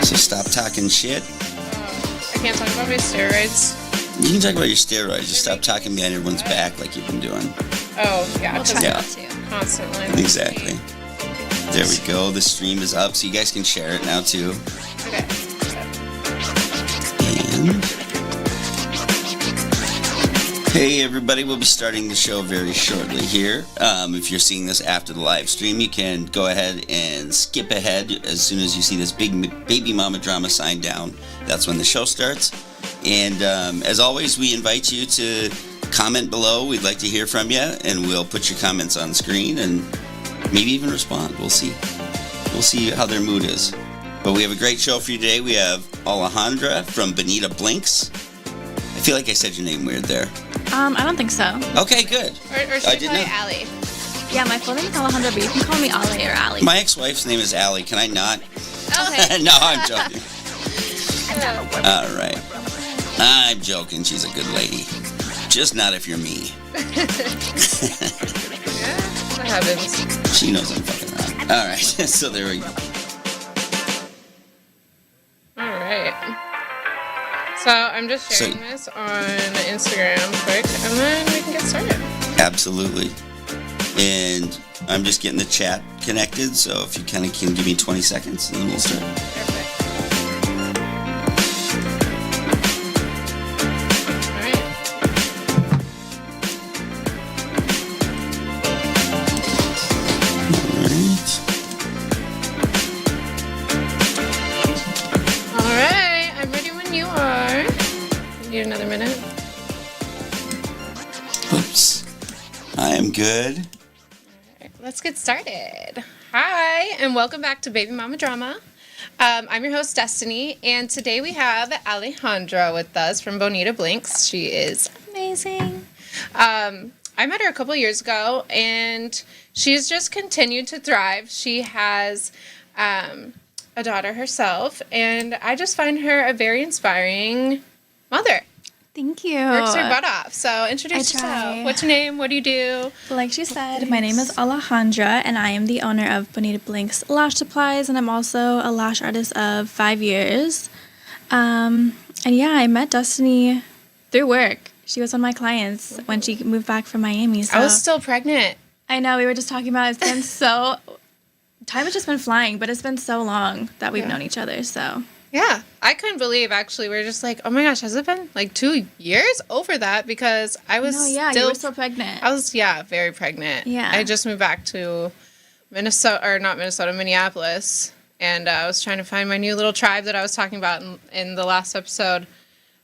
So stop talking shit. I can't talk about my steroids. You can talk about your steroids. Just stop talking behind everyone's back like you've been doing. Oh, yeah. We'll try not to. Constantly. Exactly. There we go. The stream is up, so you guys can share it now, too. Okay. And... Hey, everybody. We'll be starting the show very shortly here. If you're seeing this after the live stream, you can go ahead and skip ahead as soon as you see this big baby mama drama sign down. That's when the show starts. And as always, we invite you to comment below. We'd like to hear from you, and we'll put your comments on screen and maybe even respond. We'll see. We'll see how their mood is. But we have a great show for you today. We have Alejandra from Bonita Blinks. I feel like I said your name weird there. I don't think so. Okay, good. Or should I call you Allie? Yeah, my full name is Alejandra, but you can call me Ale or Allie. My ex-wife's name is Allie. Can I not? Okay. No, I'm joking. All right. I'm joking. She's a good lady. Just not if you're me. Yeah, that happens. She knows I'm fucking around. All right. So there we go. All right. So I'm just sharing this on Instagram quick, and then we can get started. Absolutely. And I'm just getting the chat connected, so if you kind of can give me 20 seconds, and then we'll start. Perfect. All right. I'm ready when you are. Need another minute? Oops. I am good. All right, let's get started. Hi, and welcome back to Baby Mama Drama. I'm your host, Destiny, and today we have Alejandra with us from Bonita Blinks. She is amazing. I met her a couple years ago, and she's just continued to thrive. She has a daughter herself, and I just find her a very inspiring mother. Thank you. Works her butt off. So introduce I try. yourself. What's your name? What do you do? Like she said, my name is Alejandra, and I am the owner of Bonita Blinks Lash Supplies, and I'm also a lash artist of 5 years. And yeah, I met Destiny through work. She was one of my clients when she moved back from Miami. So I was still pregnant. I know, we were just talking about it. It's been so... Time has just been flying, but it's been so long that we've known each other, so... Yeah, I couldn't believe, actually. We were just like, oh my gosh, has it been like 2 years over that? Because I was you were still pregnant. I was, very pregnant. Yeah. I just moved back to Minneapolis. And I was trying to find my new little tribe that I was talking about in the last episode.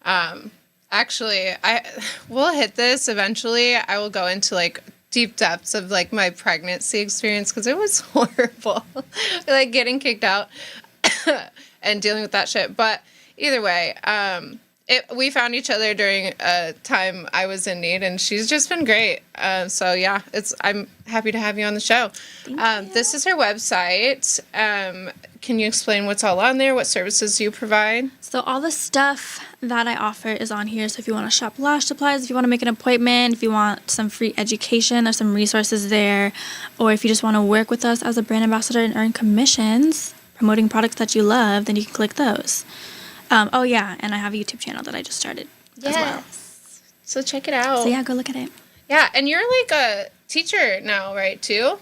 Actually, we'll hit this eventually. I will go into like deep depths of like my pregnancy experience because it was horrible. Like getting kicked out and dealing with that shit. But either way, we found each other during a time I was in need, and she's just been great. So yeah, I'm happy to have you on the show. Thank you. This is her website. Can you explain what's all on there? What services do you provide? So all the stuff that I offer is on here. So if you want to shop lash supplies, if you want to make an appointment, if you want some free education, there's some resources there. Or if you just want to work with us as a brand ambassador and earn commissions promoting products that you love, then you can click those. Oh yeah, and I have a YouTube channel that I just started as well. So check it out. So yeah, go look at it. Yeah, and you're like a teacher now, right, too?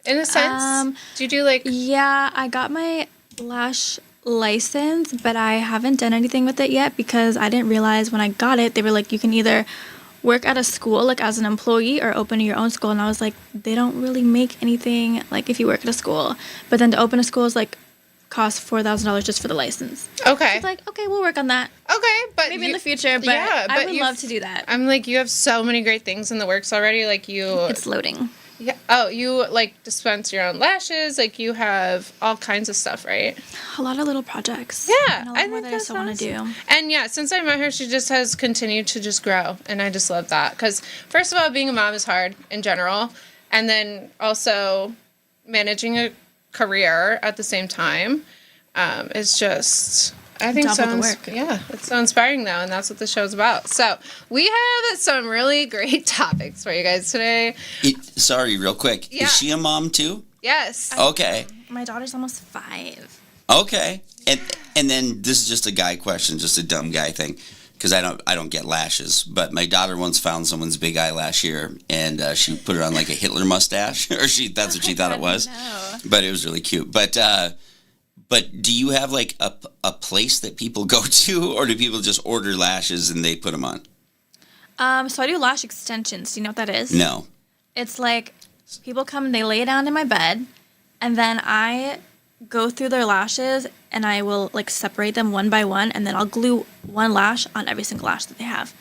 In a sense? Do you do like... Yeah, I got my lash license, but I haven't done anything with it yet because I didn't realize when I got it, they were like, you can either work at a school, like as an employee, or open your own school. And I was like, they don't really make anything, like if you work at a school. But then to open a school is like, cost $4,000 just for the license. Okay. So it's like, okay, we'll work on that. Okay, but maybe in the future, but I would love to do that. I'm like, you have so many great things in the works already. Like It's loading. Yeah. Oh, you like dispense your own lashes. Like you have all kinds of stuff, right? A lot of little projects. Yeah, and a lot I more think that that's I still want to do. And yeah, since I met her, she just has continued to just grow, and I just love that. Because first of all, being a mom is hard in general, and then also managing a career at the same time is just. I think double the work. Yeah, it's so inspiring though, and that's what the show's about. So we have some really great topics for you guys today. Sorry, real quick. Yeah. Is she a mom too? Yes. Okay. My daughter's almost 5. Okay. And And then this is just a guy question, just a dumb guy thing, because I don't get lashes. But my daughter once found someone's big eyelash here, and she put it on like a Hitler mustache, or that's what she thought it was. No. But it was really cute. But do you have like a place that people go to, or do people just order lashes and they put them on? So I do lash extensions. Do you know what that is? No. It's like people come and they lay down in my bed, and then I go through their lashes and I will like separate them one by one, and then I'll glue one lash on every single lash that they have.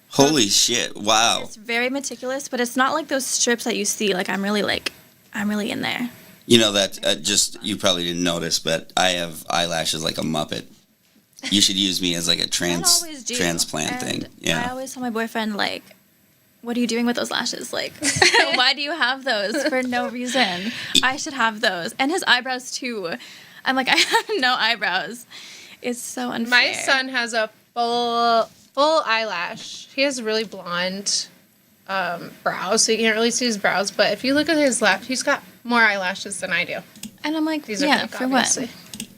Holy shit! Wow. It's very meticulous, but it's not like those strips that you see. Like I'm really in there. You know that just you probably didn't notice, but I have eyelashes like a Muppet. You should use me as like a transplant And thing. Yeah. I always tell my boyfriend, like, what are you doing with those lashes? Like, why do you have those for no reason? I should have those. And his eyebrows, too. I'm like, I have no eyebrows. It's so unfair. My son has a full eyelash. He has really blonde brows, so you can't really see his brows. But if you look at his left, he's got more eyelashes than I do. And I'm like, These are yeah, fake, for obviously. what?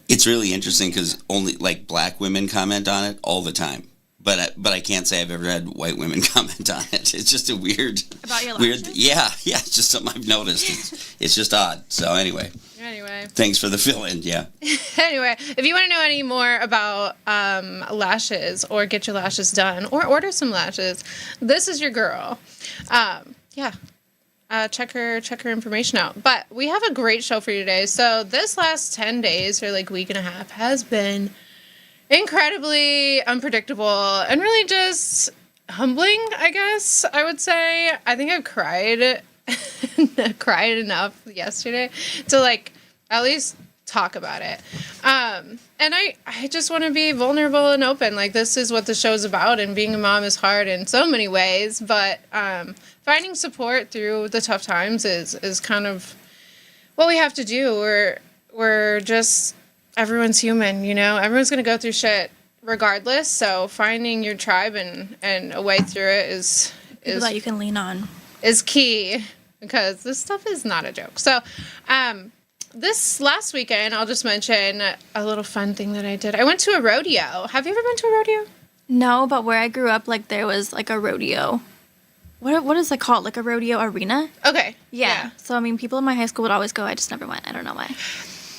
It's really interesting because only like black women comment on it all the time. But I can't say I've ever had white women comment on it. It's just a weird... About your lashes? Yeah, it's just something I've noticed. It's just odd. So anyway, thanks for the fill-in, yeah. Anyway, if you want to know any more about lashes or get your lashes done or order some lashes, this is your girl. Check her information out. But we have a great show for you today. So this last 10 days or like week and a half has been incredibly unpredictable and really just humbling, I guess I would say. I think I've cried enough yesterday to like at least talk about it. And I just want to be vulnerable and open. Like this is what the show's about, and being a mom is hard in so many ways, but finding support through the tough times is kind of what we have to do. We're just, everyone's human, you know? Everyone's going to go through shit regardless, so finding your tribe and a way through it is People that you can lean on. Is key, because this stuff is not a joke. So, this last weekend, I'll just mention a little fun thing that I did. I went to a rodeo. Have you ever been to a rodeo? No, but where I grew up, like, there was, like, a rodeo. What is it called? Like a rodeo arena? Okay. Yeah. So, I mean, people in my high school would always go. I just never went. I don't know why.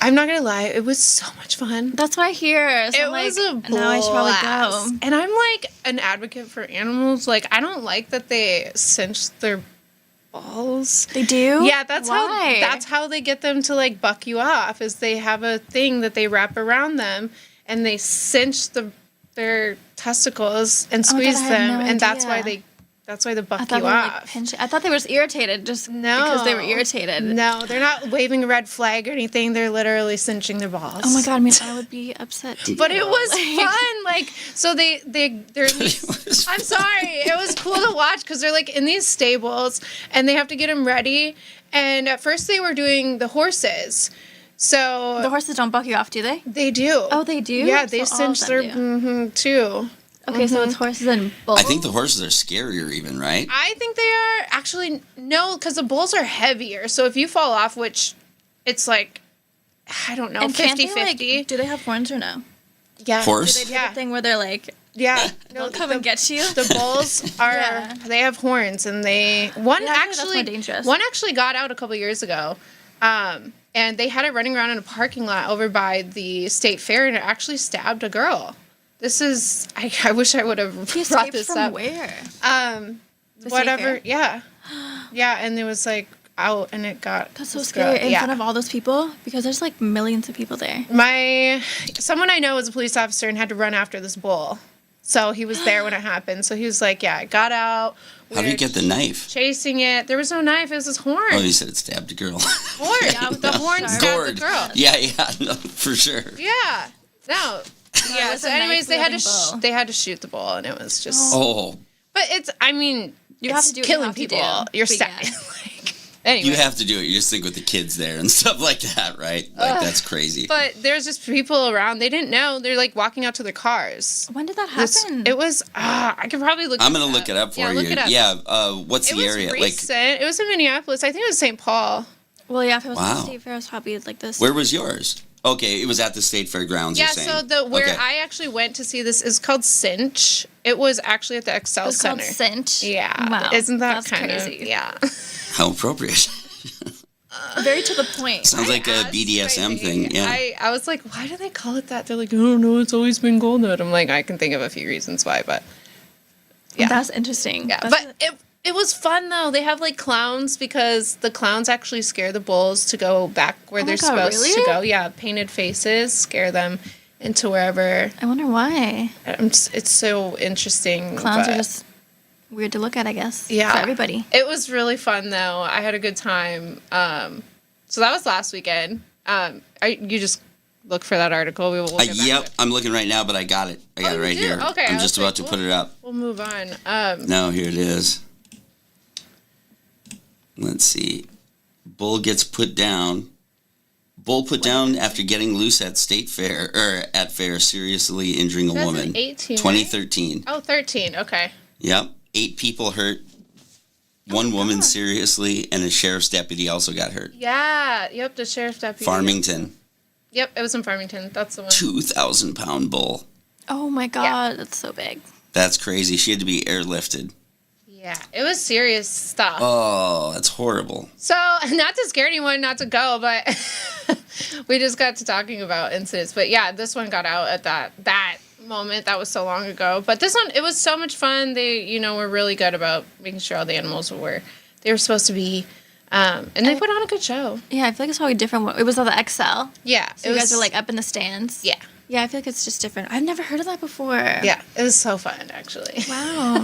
I'm not going to lie. It was so much fun. That's what I hear. So it was a blast. Now I should probably go. And I'm, like, an advocate for animals. Like, I don't like that they cinch their balls. They do? Yeah, Why? that's how they get them to, like, buck you off, is they have a thing that they wrap around them, and they cinch their testicles and squeeze them, and that's why they buck you off. I thought they were just irritated because they were irritated. No, they're not waving a red flag or anything. They're literally cinching their balls. Oh my God, I mean, I would be upset too. But it was fun. Like, so they're in these, I'm sorry. It was cool to watch because they're like in these stables and they have to get them ready. And at first they were doing the horses. So the horses don't buck you off, do they? They do. Oh, they do? Yeah, they cinch their too. Okay, so it's horses and bulls. I think the horses are scarier even, right? I think they are. Actually, no, because the bulls are heavier. So if you fall off, which it's like, I don't know, 50-50. Do they have horns or no? Yeah. Horse? Do they do the thing where they're like, they'll come and get you? The bulls are, they have horns, and one actually got out a couple years ago. And they had it running around in a parking lot over by the state fair, and it actually stabbed a girl. This is, I wish I would have brought this up. Where? Whatever, yeah. Yeah, and it was like out and it got... That's so scary in front of all those people, because there's like millions of people there. Someone I know was a police officer and had to run after this bull. So he was there when it happened. So he was like, yeah, it got out. How did you get the knife? Chasing it. There was no knife. It was his horn. Oh, you said it stabbed a girl. Horn. Yeah, the horn stabbed the girl. Yeah, no, for sure. Yeah. No. Yeah, so anyways, they had to shoot the bull, and it was just... Oh. But it's, I mean, you have to do killing people. You're stabbing. Anyway. You have to do it. You just think with the kids there and stuff like that, right? Like, that's crazy. But there's just people around. They didn't know. They're, like, walking out to their cars. When did that happen? It was, I could probably look I'm going to look it up for you. Look it up. Yeah, what's the area? It was recent. It was in Minneapolis. I think it was St. Paul. Well, yeah, if it was the state fair, it was probably like this. Where was yours? Okay, it was at the State Fairgrounds, Yeah, you're saying. so where Okay. I actually went to see this is called Cinch. It was actually at the Excel It's Center. called Cinch. Yeah. Wow. Isn't that That's kind crazy. of, yeah. How appropriate. Very to the point. Sounds like a asked BDSM my- thing, yeah. I was like, why do they call it that? They're like, oh, no, it's always been called that. I'm like, I can think of a few reasons why, but yeah. That's interesting. Yeah, That's but it was fun though. They have like clowns because the clowns actually scare the bulls to go back where Oh my they're God, supposed really? to go. Yeah, painted faces scare them into wherever. I wonder why. It's so interesting. Clowns but are just weird to look at, I guess. Yeah. For everybody. It was really fun though. I had a good time. So that was last weekend. You just look for that article. We will. We'll get back to Yep, it. I'm looking right now, but I got it. I got it you right do? here. Okay, I I'm was just like, about to put it up. We'll move on. No, here it is. Let's see. Bull gets put down. Bull put down after getting loose at state fair or at fair, seriously injuring a woman. 2018, 2013. Oh, 13. Okay. Yep. 8 people hurt. One woman seriously, and a sheriff's deputy also got hurt. Yeah. Yep. The sheriff's deputy. Farmington. Yep. It was in Farmington. That's the one. 2,000-pound bull. Oh my God, that's so big. That's crazy. She had to be airlifted. Yeah. It was serious stuff. Oh, that's horrible. So, not to scare anyone not to go, but we just got to talking about incidents. But yeah, this one got out at that moment. That was so long ago. But this one, it was so much fun. They, were really good about making sure all the animals were they were supposed to be. And they put on a good show. Yeah, I feel like it's probably different. It was on the XL. Yeah. So you guys were like up in the stands. Yeah. Yeah, I feel like it's just different. I've never heard of that before. Yeah. It was so fun, actually. Wow.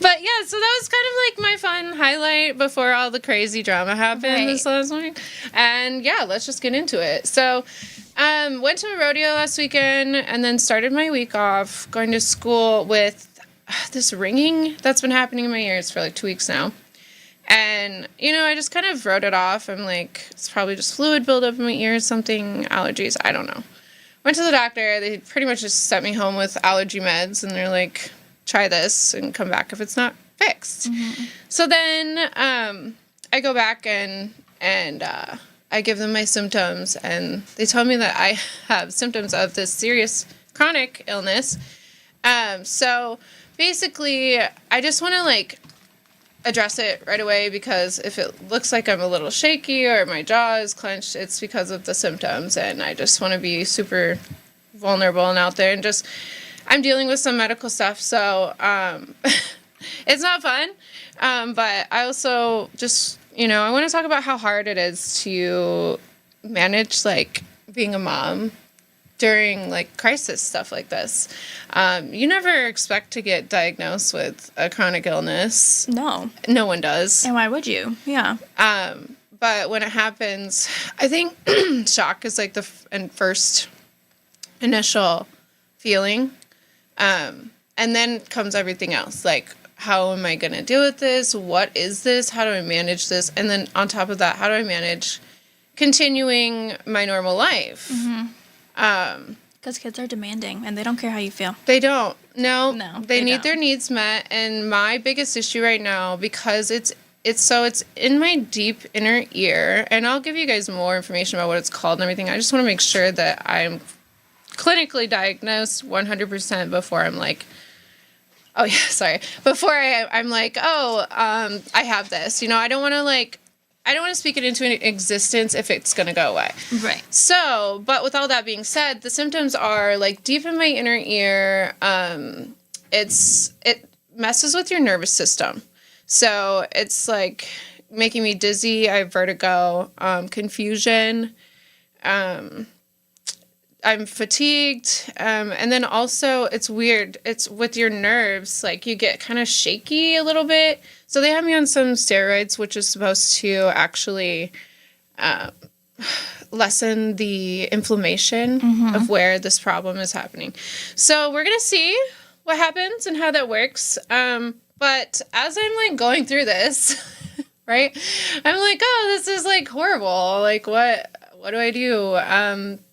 But yeah, so that was kind of like my fun highlight before all the crazy drama happened this last week. And yeah, let's just get into it. So, went to a rodeo last weekend and then started my week off going to school with this ringing that's been happening in my ears for like 2 weeks now. And, I just kind of wrote it off. I'm like, it's probably just fluid buildup in my ears, something, allergies, I don't know. Went to the doctor. They pretty much just sent me home with allergy meds, and they're like, try this and come back if it's not fixed. Mm-hmm. So then I go back and I give them my symptoms, and they tell me that I have symptoms of this serious chronic illness. So basically, I just want to address it right away, because if it looks like I'm a little shaky or my jaw is clenched, it's because of the symptoms, and I just want to be super vulnerable and out there, and just I'm dealing with some medical stuff, so it's not fun, but I also just I want to talk about how hard it is to manage being a mom during crisis stuff like this. You never expect to get diagnosed with a chronic illness. No. No one does. And why would you? Yeah. But when it happens, I think shock is the first initial feeling. And then comes everything else. How am I going to deal with this? What is this? How do I manage this? And then on top of that, how do I manage continuing my normal life? Mm-hmm. Because kids are demanding, and they don't care how you feel. They don't. No, they need don't. their needs met. And my biggest issue right now, because it's in my deep inner ear, and I'll give you guys more information about what it's called and everything. I just want to make sure that I'm clinically diagnosed 100% before I'm oh yeah, sorry. Before I'm I have this. I don't want to I don't want to speak it into existence if it's going to go away. Right. So, but with all that being said, the symptoms are deep in my inner ear. It messes with your nervous system. So it's making me dizzy. I have vertigo, confusion. I'm fatigued. And then also it's weird. It's with your nerves, you get kind of shaky a little bit. So they have me on some steroids, which is supposed to actually lessen the inflammation of where this problem is happening. So we're going to see what happens and how that works. But as I'm going through this, right, I'm oh, this is horrible. What do I do?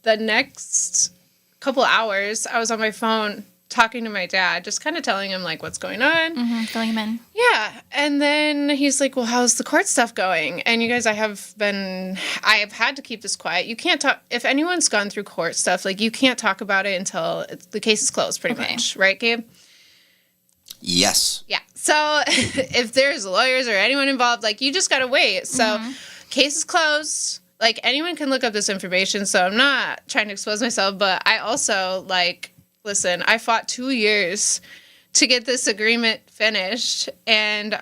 The next couple hours, I was on my phone talking to my dad, just kind of telling him, like, what's going on. Filling him in. Yeah. And then he's like, well, how's the court stuff going? And you guys, I have had to keep this quiet. You can't talk, if anyone's gone through court stuff, like, you can't talk about it until the case is closed, pretty much. Right, Gabe? Yes. Yeah. So if there's lawyers or anyone involved, like, you just got to wait. So case is closed. Like, anyone can look up this information. So I'm not trying to expose myself, but I also, like, listen, I fought 2 years to get this agreement finished, and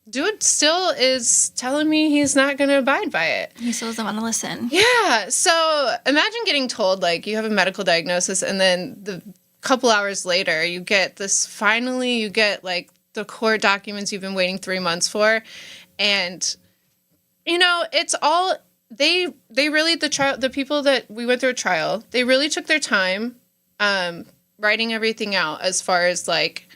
dude still is telling me he's not going to abide by it. He still doesn't want to listen. Yeah. So imagine getting told, like, you have a medical diagnosis, and then the couple hours later, you get, like, the court documents you've been waiting 3 months for, and, you know, it's all, they really, the people that we went through a trial, they really took their time writing everything out as far as, like,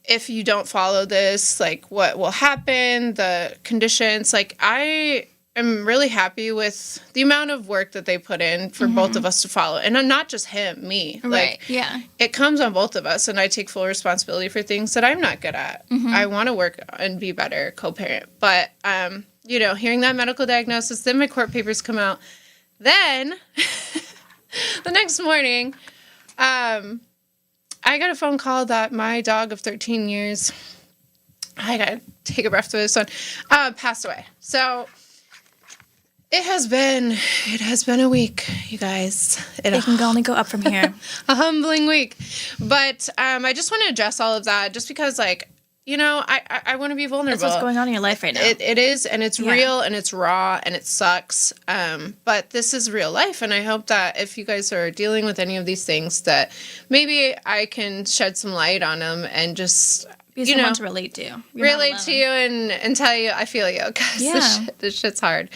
if you don't follow this, like, what will happen, the conditions. Like, I am really happy with the amount of work that they put in for both of us to follow. And not just him, me. Right, like, yeah. It comes on both of us, and I take full responsibility for things that I'm not good at. I want to work and be better co-parent. But, you know, hearing that medical diagnosis, then my court papers come out. Then, the next morning, I got a phone call that my dog of 13 years, I gotta take a breath for this one, passed away. So it has been a week, you guys. It can only go up from here. A humbling week. But I just want to address all of that just because, like, you know, I want to be vulnerable. That's what's going on in your life right now. It is, and it's real, and it's raw, and it sucks. But this is real life, and I hope that if you guys are dealing with any of these things, that maybe I can shed some light on them and just, be someone to relate to. Relate to you and tell you I feel you, because this shit's hard.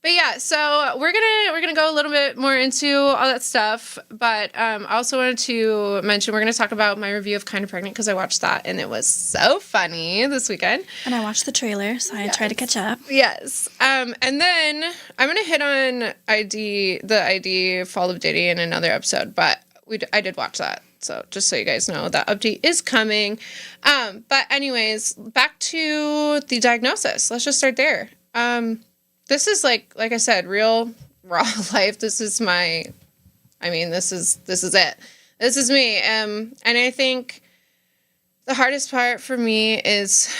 But yeah, so we're gonna go a little bit more into all that stuff. But I also wanted to mention we're gonna talk about my review of Kind of Pregnant, because I watched that and it was so funny this weekend. And I watched the trailer, so I tried to catch up. Yes. And then I'm gonna hit on the ID Fall of Diddy in another episode, but I did watch that. So just so you guys know, that update is coming. But anyways, back to the diagnosis. Let's just start there. This is like I said, real raw life. This is it. This is me. And I think the hardest part for me is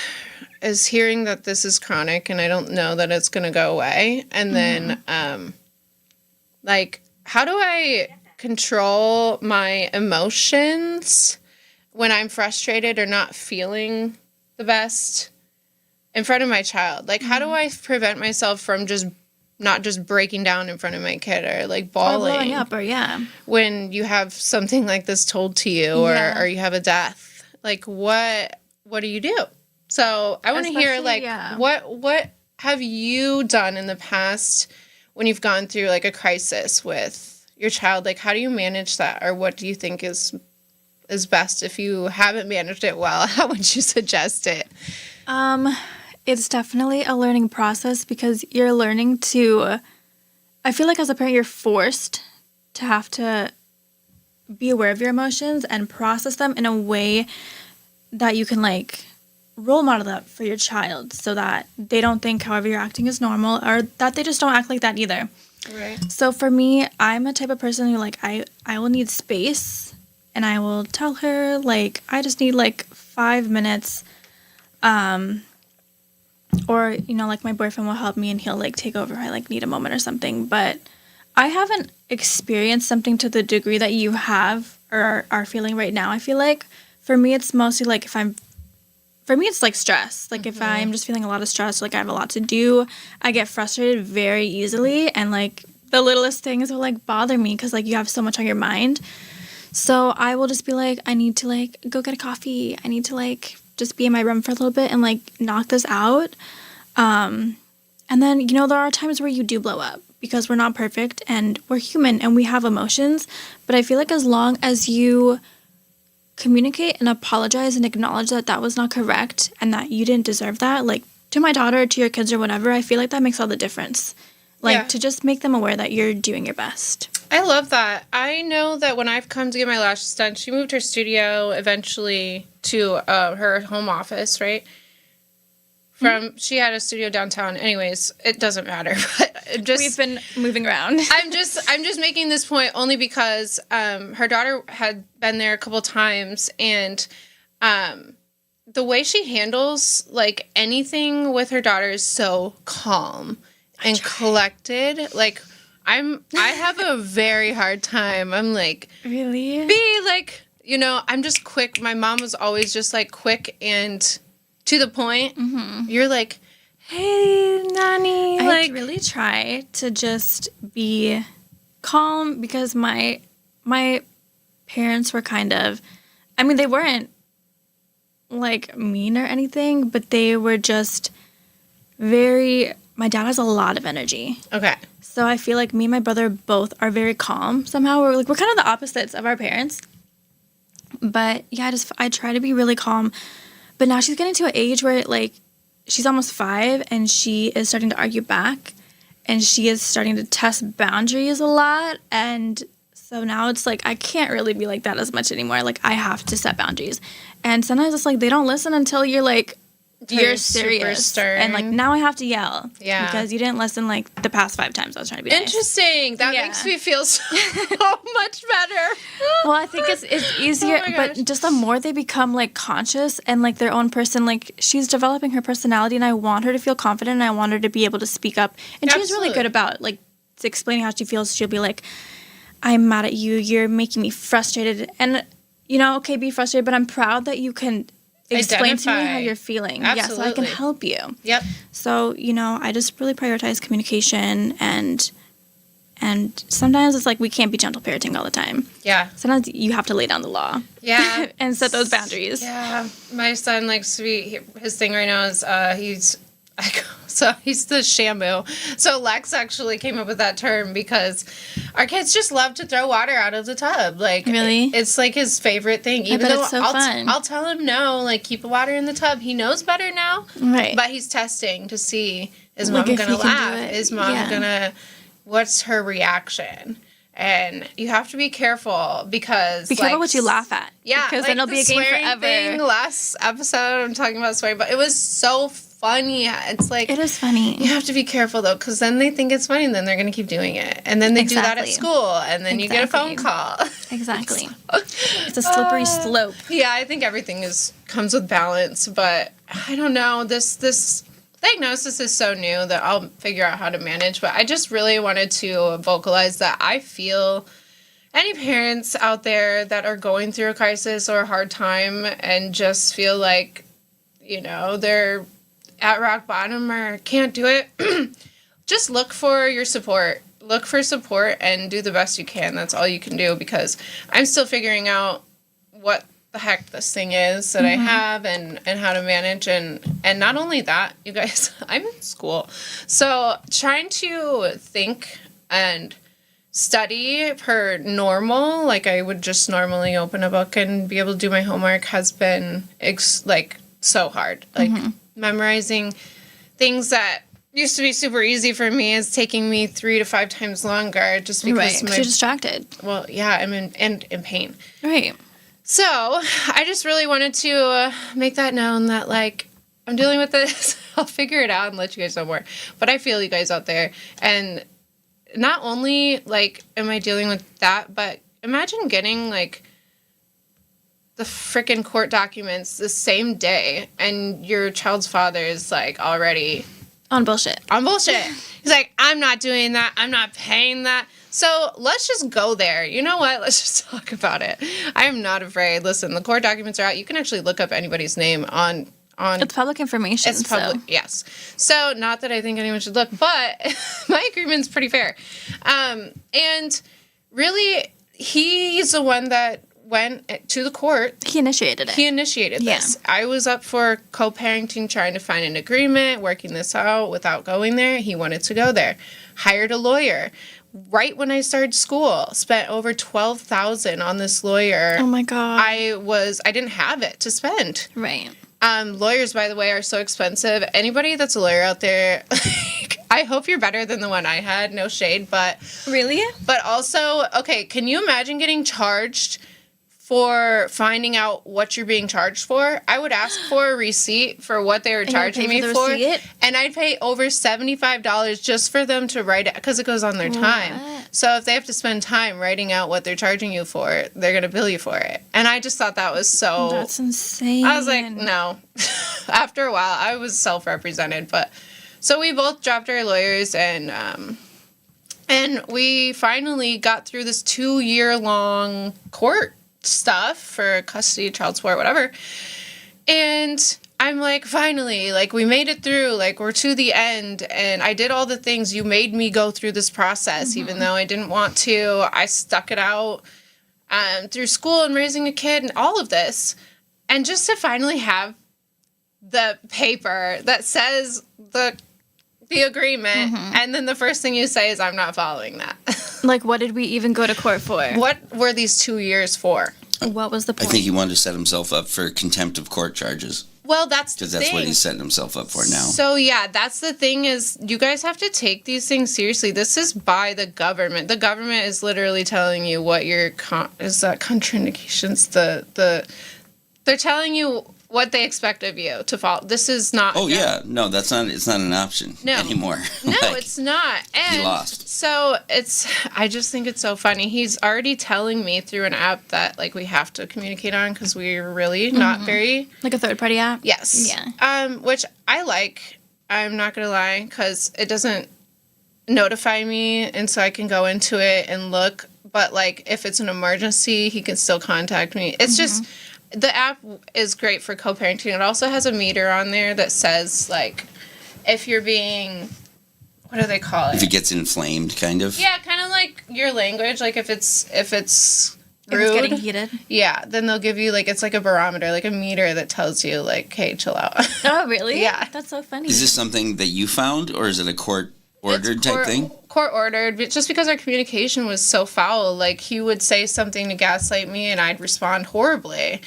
hearing that this is chronic and I don't know that it's going to go away. And then, like, how do I control my emotions when I'm frustrated or not feeling the best in front of my child? Like, how do I prevent myself from not just breaking down in front of my kid or, like, bawling? Or blowing up, or when you have something like this told to you, or you have a death. Like, what do you do? So I want to hear, like, what have you done in the past when you've gone through, like, a crisis with your child? Like, how do you manage that? Or what do you think is best? If you haven't managed it well, how would you suggest it? It's definitely a learning process, because you're learning to, I feel like as a parent, you're forced to have to be aware of your emotions and process them in a way that you can, like, role model that for your child, so that they don't think however you're acting is normal, or that they just don't act like that either. Right. So for me, I'm a type of person who, like, I will need space, and I will tell her, like, I just need, like, 5 minutes, or, you know, like, my boyfriend will help me and he'll, like, take over. I, like, need a moment or something. But I haven't experienced something to the degree that you have or are feeling right now. I feel like for me, it's mostly, like, for me, it's, like, stress. Like, if I'm just feeling a lot of stress, like, I have a lot to do, I get frustrated very easily. And, like, the littlest things will, like, bother me, because, like, you have so much on your mind. So I will just be like, I need to, like, go get a coffee. I need to, like, just be in my room for a little bit and, like, knock this out. And then, you know, there are times where you do blow up, because we're not perfect and we're human and we have emotions. But I feel like as long as you communicate and apologize and acknowledge that that was not correct and that you didn't deserve that, like, to my daughter, to your kids or whatever, I feel like that makes all the difference. Like, to just make them aware that you're doing your best. I love that. I know that when I've come to get my lashes done, she moved her studio eventually to her home office, right? She had a studio downtown. Anyways, it doesn't matter. But We've been moving around. I'm just making this point only because her daughter had been there a couple times, and the way she handles like anything with her daughter is so calm and collected. Like I have a very hard time. I'm like, Really? be like, I'm just quick. My mom was always just like quick and to the point. Mm-hmm. You're like, hey, Nani. I really try to just be calm because my parents were kind of, I mean, they weren't like mean or anything, but they were just my dad has a lot of energy. Okay. So I feel like me and my brother both are very calm somehow. We're kind of the opposites of our parents. But yeah, I try to be really calm. But now she's getting to an age where like she's almost 5 and she is starting to argue back, and she is starting to test boundaries a lot. And so now it's like I can't really be like that as much anymore. Like I have to set boundaries. And sometimes it's like they don't listen until you're like, you're serious. Super stern. And like now I have to yell. Yeah. Because you didn't listen like the past 5 times I was trying to be nice. Interesting. That Yeah. makes me feel so much better. Well, I think it's easier, Oh my gosh. but just the more they become like conscious and like their own person, like she's developing her personality, and I want her to feel confident, and I want her to be able to speak up. And she's really Absolutely. good about like explaining how she feels. She'll be like, "I'm mad at you. You're making me frustrated." And okay, be frustrated, but I'm proud that you can explain to me Identify. how you're feeling. Yeah, so I can Absolutely. help you. Yep. So, I just really prioritize communication, and sometimes it's like we can't be gentle parenting all the time. Yeah. Sometimes you have to lay down the law. Yeah. And set those boundaries. Yeah. My son likes to be, his thing right now is he's the shamu. So Lex actually came up with that term because our kids just love to throw water out of the tub. Like, Really? It's like his favorite thing. Even bet though it's so fun. I'll tell him no, like keep the water in the tub. He knows better now. Right. But he's testing to see, is Like mom if gonna he can do laugh? it. Is mom Yeah. gonna, what's her reaction? And you have to be careful because Be careful what you laugh at. yeah, Because like then it'll the be a game swearing forever. thing last episode, I'm talking about swearing, but it was so funny. It's like It is funny. you have to be careful though, because then they think it's funny, and then they're gonna keep doing it, and then they do that at Exactly. school, and then you get a phone Exactly. call. Exactly. It's a slippery slope. Yeah, I think everything comes with balance, but I don't know. This diagnosis is so new that I'll figure out how to manage. But I just really wanted to vocalize that I feel any parents out there that are going through a crisis or a hard time and just feel like, they're at rock bottom or can't do it, just look for your support. Look for support and do the best you can. That's all you can do, because I'm still figuring out what the heck this thing is that I have and how to manage. And not only that, you guys, I'm in school. So trying to think and study per normal, like I would just normally open a book and be able to do my homework, has been so hard. Like memorizing things that used to be super easy for me is taking me 3 to 5 times longer just because Right, because you're distracted. well, yeah, I'm in pain. Right. So I just really wanted to make that known that, like, I'm dealing with this. I'll figure it out and let you guys know more. But I feel you guys out there. And not only, like, am I dealing with that, but imagine getting, like, the freaking court documents the same day and your child's father is, like, already On bullshit. on bullshit. He's like, I'm not doing that. I'm not paying that. So let's just go there. You know what? Let's just talk about it. I am not afraid. Listen, the court documents are out. You can actually look up anybody's name on. It's public information. It's public. So. Yes. So not that I think anyone should look, but my agreement's pretty fair. And really, he's the one that went to the court. He initiated it. He initiated this. I was up for co-parenting, trying to find an agreement, working this out without going there. He wanted to go there. Hired a lawyer. Right when I started school, spent over $12,000 on this lawyer. Oh my God. I didn't have it to spend. Right. Lawyers, by the way, are so expensive. Anybody that's a lawyer out there, like, I hope you're better than the one I had. No shade, but Really? but also, okay, can you imagine getting charged for finding out what you're being charged for? I would ask for a receipt for what they were And you would charging pay me for the for, receipt? and I'd pay over $75 just for them to write it because it goes on their time. What? So if they have to spend time writing out what they're charging you for, they're gonna bill you for it. And I just thought that was so. That's insane. I was like, no. After a while, I was self-represented, but so we both dropped our lawyers and we finally got through this 2-year-long court stuff for custody, child support, whatever. And I'm like, finally, like, we made it through, like, we're to the end, and I did all the things. You made me go through this process, even though I didn't want to. I stuck it out through school and raising a kid and all of this. And just to finally have the paper that says the agreement, and then the first thing you say is, I'm not following that. Like, what did we even go to court for? What were these 2 years for? What was the I point? think he wanted to set himself up for contempt of court charges. Well, that's the Because that's thing. what he's setting himself up for now. So, yeah, that's the thing is you guys have to take these things seriously. This is by the government. The government is literally telling you what your contraindications. They're telling you what they expect of you to follow. This is not. Oh, yeah. No, it's not an option anymore. No, Like, it's not. And he lost. So I just think it's so funny. He's already telling me through an app that, like, we have to communicate on because we're really not very. Like a third-party app? Yes. Yeah. Which I like. I'm not going to lie, because it doesn't notify me, and so I can go into it and look. But, like, if it's an emergency, he can still contact me. It's just, the app is great for co-parenting. It also has a meter on there that says, like, if you're being, what do they call it? If it gets inflamed, kind of. Yeah, kind of like your language. Like, if it's rude. If it's getting heated. Yeah, then they'll give you, like, it's like a barometer, like a meter that tells you, like, hey, chill out. Oh, really? Yeah. That's so funny. Is this something that you found, or is it a court-ordered type thing? Court-ordered, but just because our communication was so foul. Like, he would say something to gaslight me, and I'd respond horribly.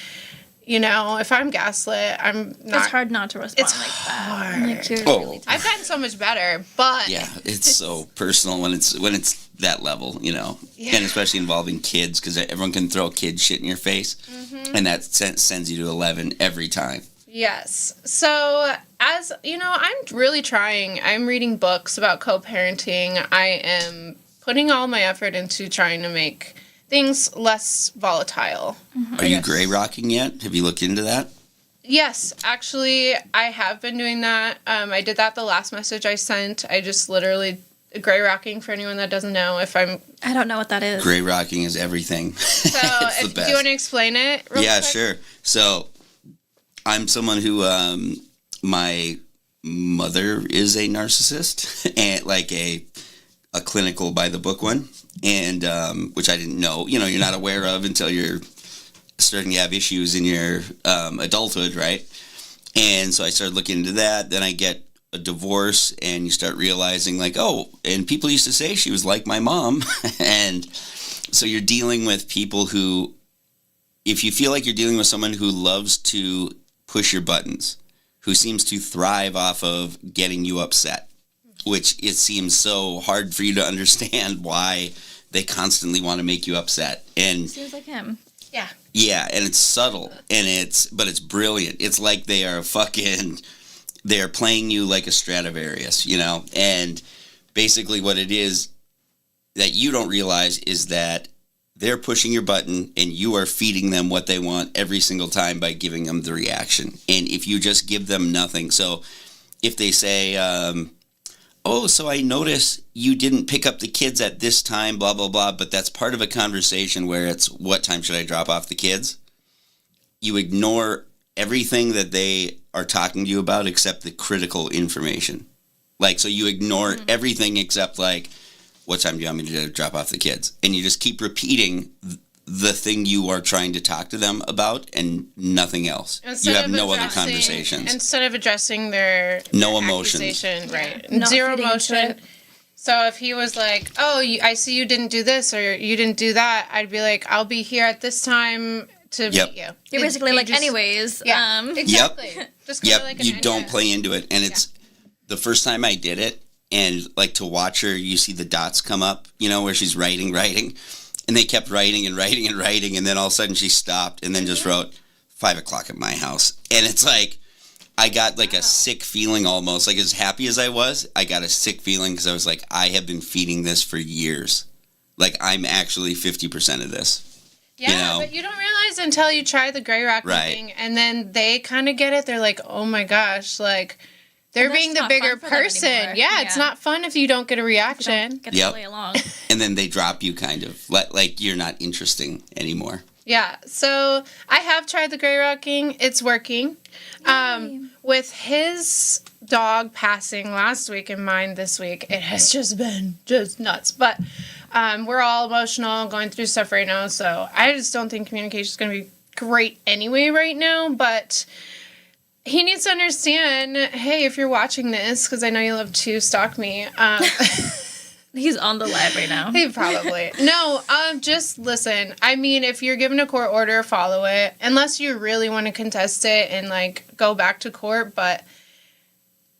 You know, if I'm gaslit, I'm not... It's hard not to respond It's like hard. that. Like, you're Oh. really I've gotten so much better, but... Yeah, it's so personal when it's that level, you know, Yeah. and especially involving kids, because everyone can throw kid shit in your face, and that sends you to 11 every time. Yes. So, as you know, I'm really trying. I'm reading books about co-parenting. I am putting all my effort into trying to make things less volatile. Are you gray rocking yet? Have you looked into that? Yes, actually, I have been doing that. I did that the last message I sent. I just literally gray rocking, for anyone that doesn't know. I don't know what that is. Gray rocking is everything. So, It's the do best. you want to explain it? Real Yeah, quick? sure. So, I'm someone who, my mother is a narcissist, and like a clinical by the book one, and which I didn't know. You know, you're not aware of until you're starting to have issues in your adulthood, right? And so I started looking into that. Then I get a divorce, and you start realizing, like, oh, and people used to say she was like my mom, and so you're dealing with people who, if you feel like you're dealing with someone who loves to push your buttons, who seems to thrive off of getting you upset, which it seems so hard for you to understand why they constantly want to make you upset. And Seems like him. Yeah. yeah, and it's subtle, but it's brilliant. It's like they're playing you like a Stradivarius, you know? And basically what it is that you don't realize is that they're pushing your button, and you are feeding them what they want every single time by giving them the reaction. And if you just give them nothing, so if they say, oh, so I notice you didn't pick up the kids at this time, blah, blah, blah, but that's part of a conversation where it's, what time should I drop off the kids? You ignore everything that they are talking to you about except the critical information. Like, so you ignore everything except, like, what time do you want me to drop off the kids? And you just keep repeating the thing you are trying to talk to them about and nothing else. You have no other conversations. Instead of addressing their emotions. accusation, right. Not Zero feeding into emotion. it. So if he was like, oh, I see you didn't do this or you didn't do that, I'd be like, I'll be here at this time to meet you. You're basically like, anyways. Yeah, exactly. Just kinda like an You don't idiot. play into it. And it's the first time I did it, and like to watch her, you see the dots come up, where she's writing, and they kept writing and writing and writing, and then all of a sudden she stopped and then just wrote 5 o'clock at my house. And it's like, I got like a sick feeling almost, like as happy as I was, I got a sick feeling because I was like, I have been feeding this for years. Like I'm actually 50% of this. Yeah, but you don't realize until you try the gray rock thing, and then they kind of get it. They're like, oh my gosh, like they're being the bigger person. Yeah, it's not fun if you don't get a reaction. Get to play along. And then they drop you kind of, like you're not interesting anymore. Yeah, so I have tried the gray rocking. It's working. With his dog passing last week and mine this week, it has just been nuts. But we're all emotional, going through stuff right now, so I just don't think communication is going to be great anyway right now, but he needs to understand, hey, if you're watching this, because I know you love to stalk me. He's on the live right now. He probably. No, just listen. I mean, if you're given a court order, follow it. Unless you really want to contest it and, like, go back to court. But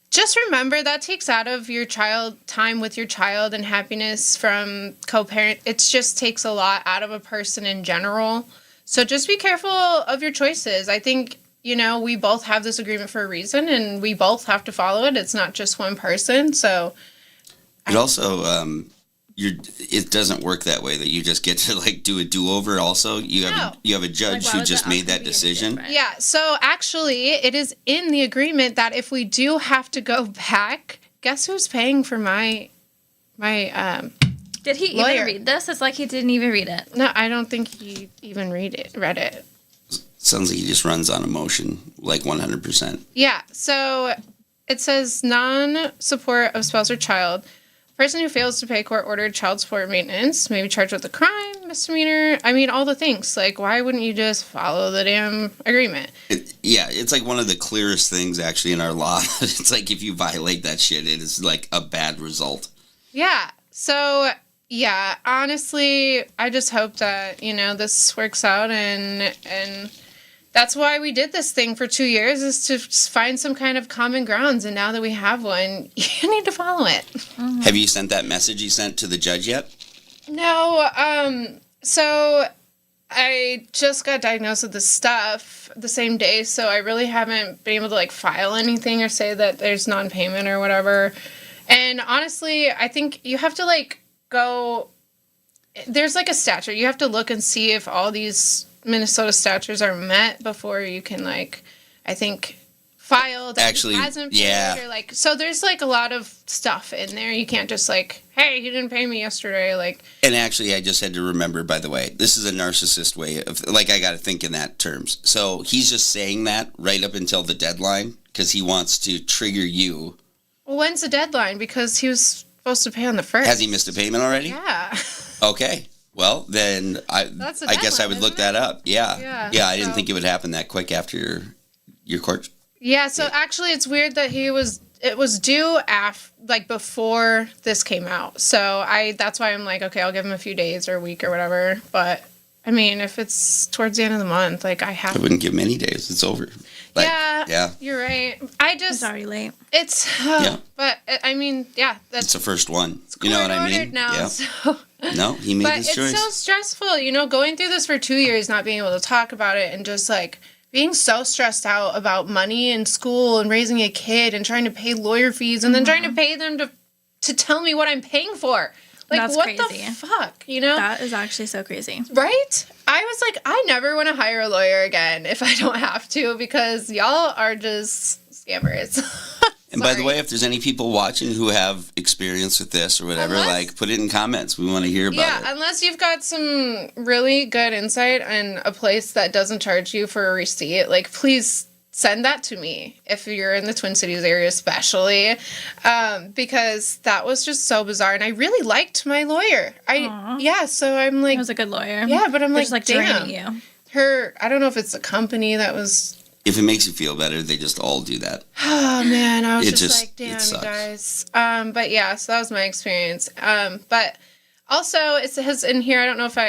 just remember that takes out of your time with your child and happiness from co-parent. It just takes a lot out of a person in general. So just be careful of your choices. I think, we both have this agreement for a reason, and we both have to follow it. It's not just one person, so... It also, it doesn't work that way that you just get to like do a do-over. Also, you have a judge who just made that decision. Yeah. So actually, it is in the agreement that if we do have to go back, guess who's paying for my Did he lawyer. even read this? It's like he didn't even read it. No, I don't think he even read it. Sounds like he just runs on emotion, like 100%. Yeah. So it says non-support of spouse or child. Person who fails to pay court-ordered child support maintenance may be charged with a crime, misdemeanor. I mean, all the things. Like, why wouldn't you just follow the damn agreement? It's like one of the clearest things, actually, in our law. It's like if you violate that shit, it is like a bad result. Yeah. So, yeah, honestly, I just hope that, this works out and that's why we did this thing for 2 years, is to find some kind of common grounds. And now that we have one, you need to follow it. Mm-hmm. Have you sent that message you sent to the judge yet? No. So I just got diagnosed with this stuff the same day. So I really haven't been able to like file anything or say that there's non-payment or whatever. And honestly, I think you have to like go, there's like a statute. You have to look and see if all these Minnesota statutes are met before you can, like, I think, file that actually hasn't paid, or like, so there's like a lot of stuff in there. You can't just like, hey, you didn't pay me yesterday, like. And actually, I just had to remember, by the way, this is a narcissist way of, like, I got to think in that terms. So he's just saying that right up until the deadline because he wants to trigger you. Well, when's the deadline? Because he was supposed to pay on the 1st. Has he missed a payment already? Yeah. Okay. Well, then I guess I would look that up. Yeah, I didn't think it would happen that quick after your court. Yeah, so actually it's weird that it was due before this came out. So that's why I'm like, okay, I'll give him a few days or a week or whatever. But I mean, if it's towards the end of the month, like I wouldn't give him any days. It's over. Like, yeah, you're right. It's already late. But I mean, that's the first one. It's you know what I mean? Now, yeah. So. No, he made his choice. But it's so stressful, going through this for 2 years, not being able to talk about it, and just like being so stressed out about money and school and raising a kid and trying to pay lawyer fees and then trying to pay them to tell me what I'm paying for. Like, that's what crazy. The fuck, That is actually so crazy. Right? I was like, I never want to hire a lawyer again if I don't have to, because y'all are just scammers. And by the way, if there's any people watching who have experience with this or whatever, put it in comments. We want to hear about it. Yeah, unless you've got some really good insight and a place that doesn't charge you for a receipt, like, please send that to me if you're in the Twin Cities area especially, because that was just so bizarre. And I really liked my lawyer. So I'm like... He was a good lawyer. Yeah, but I'm like damn. draining you. I don't know if it's the company that was... If it makes you feel better, they just all do that. Oh, man. I was just like, damn, you guys. But yeah, so that was my experience. But also, it says in here, I don't know if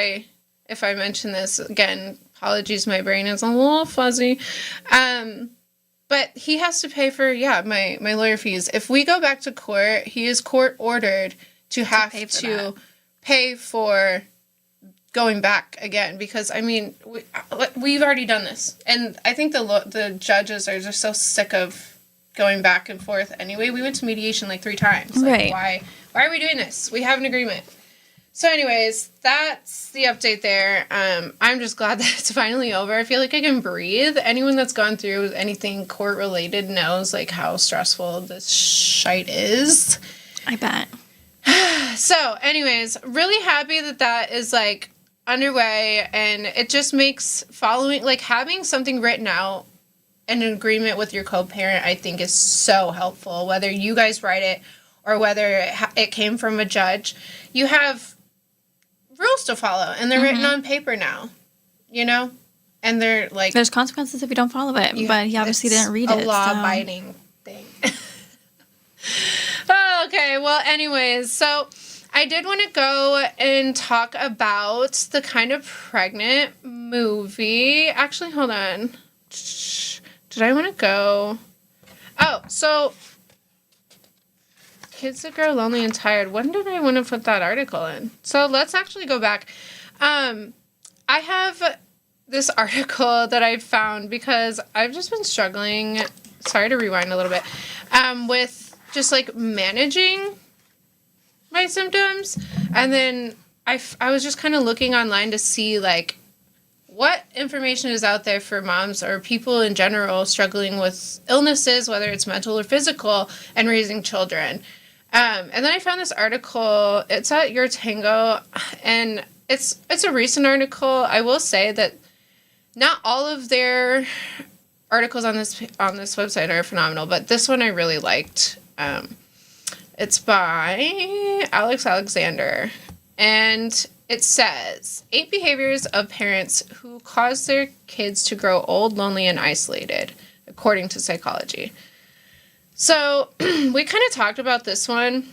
I mentioned this, again, apologies, my brain is a little fuzzy. But but he has to pay for, my lawyer fees. If we go back to court, he is court ordered to have to pay for going back again, because, I mean, we've already done this. And I think the judges are just so sick of going back and forth anyway. We went to mediation like 3 times. Like, right. Why are we doing this? We have an agreement. So anyways, that's the update there. I'm just glad that it's finally over. I feel like I can breathe. Anyone that's gone through anything court-related knows, like, how stressful this shite is. I bet. So, anyways, really happy that is, like, underway, and it just makes having something written out, an agreement with your co-parent, I think is so helpful. Whether you guys write it or whether it came from a judge, you have rules to follow, and they're written on paper now, and they're like, there's consequences if you don't follow it, but he obviously didn't read it. A law-abiding thing. Okay, well, anyways, so I did want to go and talk about the Kind of Pregnant movie. Actually, hold on. Did I want to go? Oh, so Kids That Grow Lonely and Tired. When did I want to put that article in? So let's actually go back. I have this article that I found because I've just been struggling. Sorry to rewind a little bit. With just like managing my symptoms, and then I was just kind of looking online to see like what information is out there for moms or people in general struggling with illnesses, whether it's mental or physical, and raising children. And then I found this article. It's at Your Tango, and it's a recent article. I will say that not all of their articles on this website are phenomenal, but this one I really liked. It's by Alexander, and it says 8 behaviors of parents who cause their kids to grow old, lonely, and isolated, according to psychology. So we kind of talked about this one.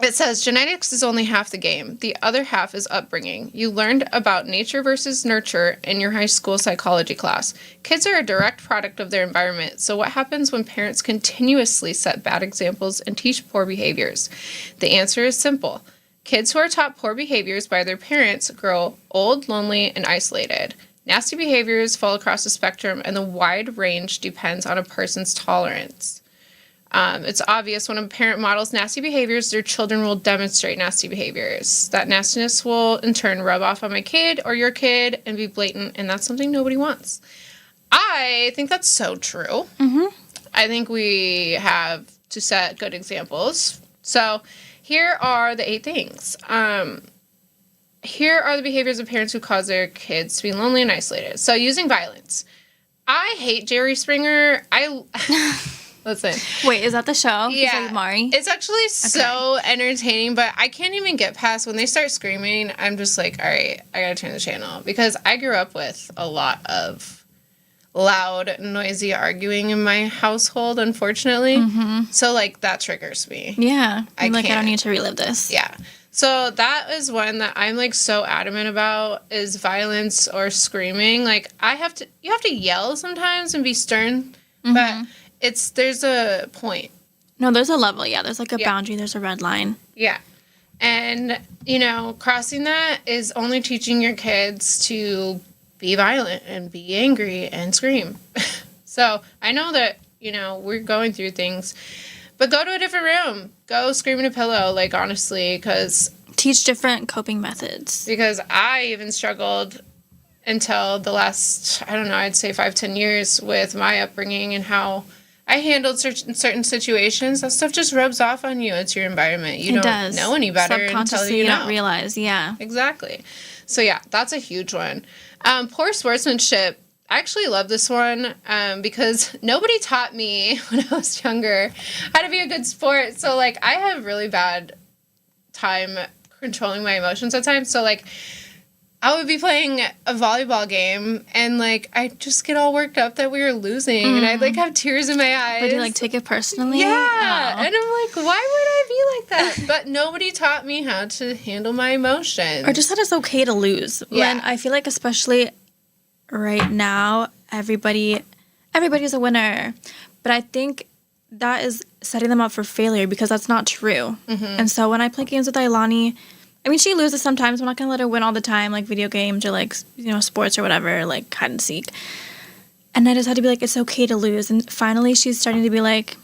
It says genetics is only half the game. The other half is upbringing. You learned about nature versus nurture in your high school psychology class. Kids are a direct product of their environment. So what happens when parents continuously set bad examples and teach poor behaviors? The answer is simple. Kids who are taught poor behaviors by their parents grow old, lonely, and isolated. Nasty behaviors fall across the spectrum, and the wide range depends on a person's tolerance. It's obvious when a parent models nasty behaviors, their children will demonstrate nasty behaviors. That nastiness will, in turn, rub off on my kid or your kid and be blatant, and that's something nobody wants. I think that's so true. Mm-hmm. I think we have to set good examples. So here are the 8 things. Here are the behaviors of parents who cause their kids to be lonely and isolated. So using violence. I hate Jerry Springer. Listen. Wait, is that the show? Yeah. Mari? It's actually so entertaining, but I can't even get past when they start screaming. I'm just like, all right, I gotta turn the channel. Because I grew up with a lot of loud, noisy arguing in my household, unfortunately. Mm-hmm. So, like, that triggers me. Yeah. I don't need to relive this. Yeah. So that is one that I'm, like, so adamant about is violence or screaming. Like, you have to yell sometimes and be stern, but there's a point. No, there's a level, yeah. There's, like, a boundary. There's a red line. Yeah. And, crossing that is only teaching your kids to be violent and be angry and scream. So I know that, we're going through things, but go to a different room. Go scream in a pillow, like, honestly, because... Teach different coping methods. Because I even struggled until the last, I don't know, I'd say 5-10 years with my upbringing and how I handled certain situations. That stuff just rubs off on you. It's your environment. You don't know any better until you don't realize, yeah. Exactly. So, yeah, that's a huge one. Poor sportsmanship. I actually love this one because nobody taught me when I was younger how to be a good sport. So, like, I have really bad time controlling my emotions at times. So, like, I would be playing a volleyball game and, like, I'd just get all worked up that we were losing and I'd, like, have tears in my eyes. Would you, like, take it personally? Yeah. Oh. And I'm like, why would I be like that? But nobody taught me how to handle my emotions. Or just that it's okay to lose. Yeah. When I feel like especially right now, everybody's a winner. But I think that is setting them up for failure because that's not true. And so when I play games with Ailani, I mean, she loses sometimes. I'm not going to let her win all the time, like video games or like, sports or whatever, like hide and seek. And I just had to be like, it's okay to lose. And finally she's starting to be like,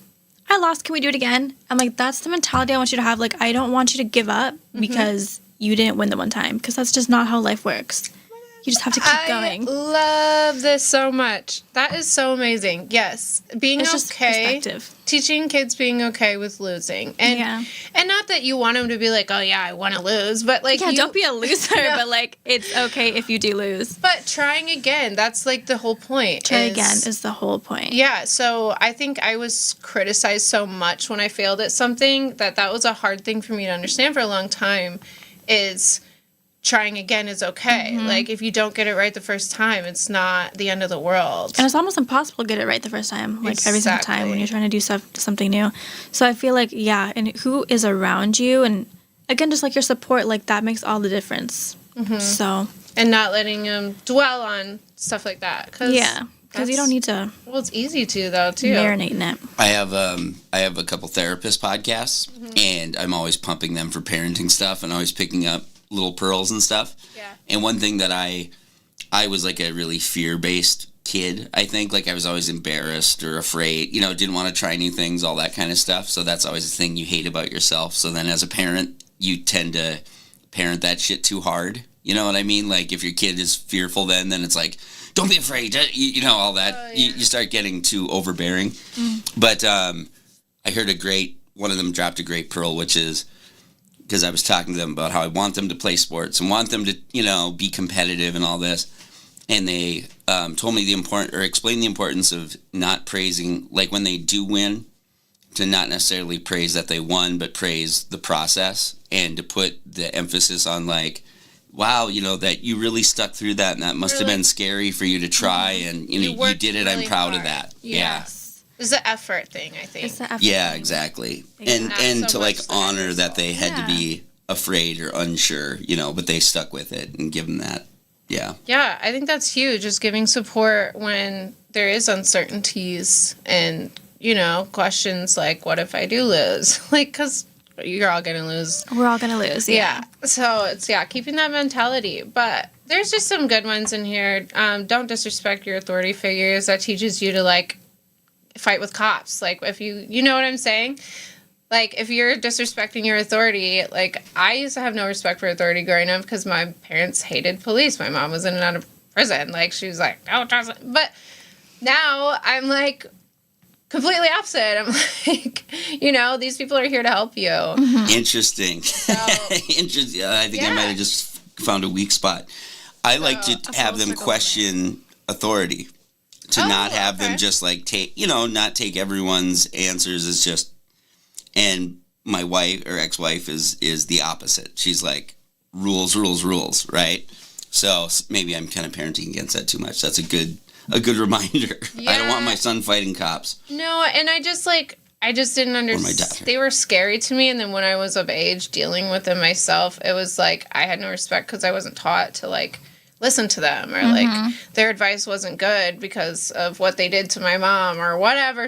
I lost. Can we do it again? I'm like, that's the mentality I want you to have. Like, I don't want you to give up because you didn't win the one time because that's just not how life works. You just have to keep going. I love this so much. That is so amazing. Yes. Being It's just okay. perspective. Teaching kids being okay with losing. And not that you want them to be like, oh, yeah, I want to lose. But, like, don't be a loser, but, like, it's okay if you do lose. But trying again, that's, like, the whole point. Try again is the whole point. Yeah, so I think I was criticized so much when I failed at something that was a hard thing for me to understand for a long time is trying again is okay. Like, if you don't get it right the first time, it's not the end of the world. And it's almost impossible to get it right the first time, like every single time when you're trying to do something new. So I feel like, and who is around you, and again, just like your support, like that makes all the difference. So. And not letting them dwell on stuff like that. Because you don't need to. Well, it's easy to, though, too. Marinate in it. I have a couple therapist podcasts, and I'm always pumping them for parenting stuff and always picking up little pearls and stuff. Yeah. And one thing that I was like a really fear-based kid, I think. Like I was always embarrassed or afraid, didn't want to try new things, all that kind of stuff. So that's always the thing you hate about yourself. So then as a parent, you tend to parent that shit too hard. You know what I mean? Like if your kid is fearful then it's like, don't be afraid, all that. You start getting too overbearing. But I heard one of them dropped a great pearl, which is, because I was talking to them about how I want them to play sports and want them to, be competitive and all this. And they told me explained the importance of not praising, like when they do win, to not necessarily praise that they won, but praise the process and to put the emphasis on like, wow, that you really stuck through that and that must have been scary for you to try and, you did it. Really I'm proud hard. of that. Yes. It's the effort thing, I think. It's the effort Yeah, thing. exactly. Not And so to like much the honor result. that they had to be afraid or unsure, but they stuck with it and give them that. Yeah. Yeah, I think that's huge, is giving support when there is uncertainties and, questions like, what if I do lose? Like, because you're all going to lose. We're all going to lose. Yeah. So it's, keeping that mentality. But there's just some good ones in here. Don't disrespect your authority figures. That teaches you to, like, fight with cops. Like, if you know what I'm saying? Like, if you're disrespecting your authority, like, I used to have no respect for authority growing up because my parents hated police. My mom was in and out of prison. Like, she was like, no, trust it. But now I'm, like, completely opposite. I'm like, these people are here to help you. Interesting. Interesting. I think I might have just found a weak spot. I like to have them question authority. To not have them just like take, not take everyone's answers as just, and my wife or ex-wife is the opposite. She's like, rules, right? So maybe I'm kind of parenting against that too much. That's a good reminder. Yeah. I don't want my son fighting cops. No, and I just didn't understand. They were scary to me, and then when I was of age dealing with them myself, it was like I had no respect because I wasn't taught to like listen to them, or like their advice wasn't good because of what they did to my mom or whatever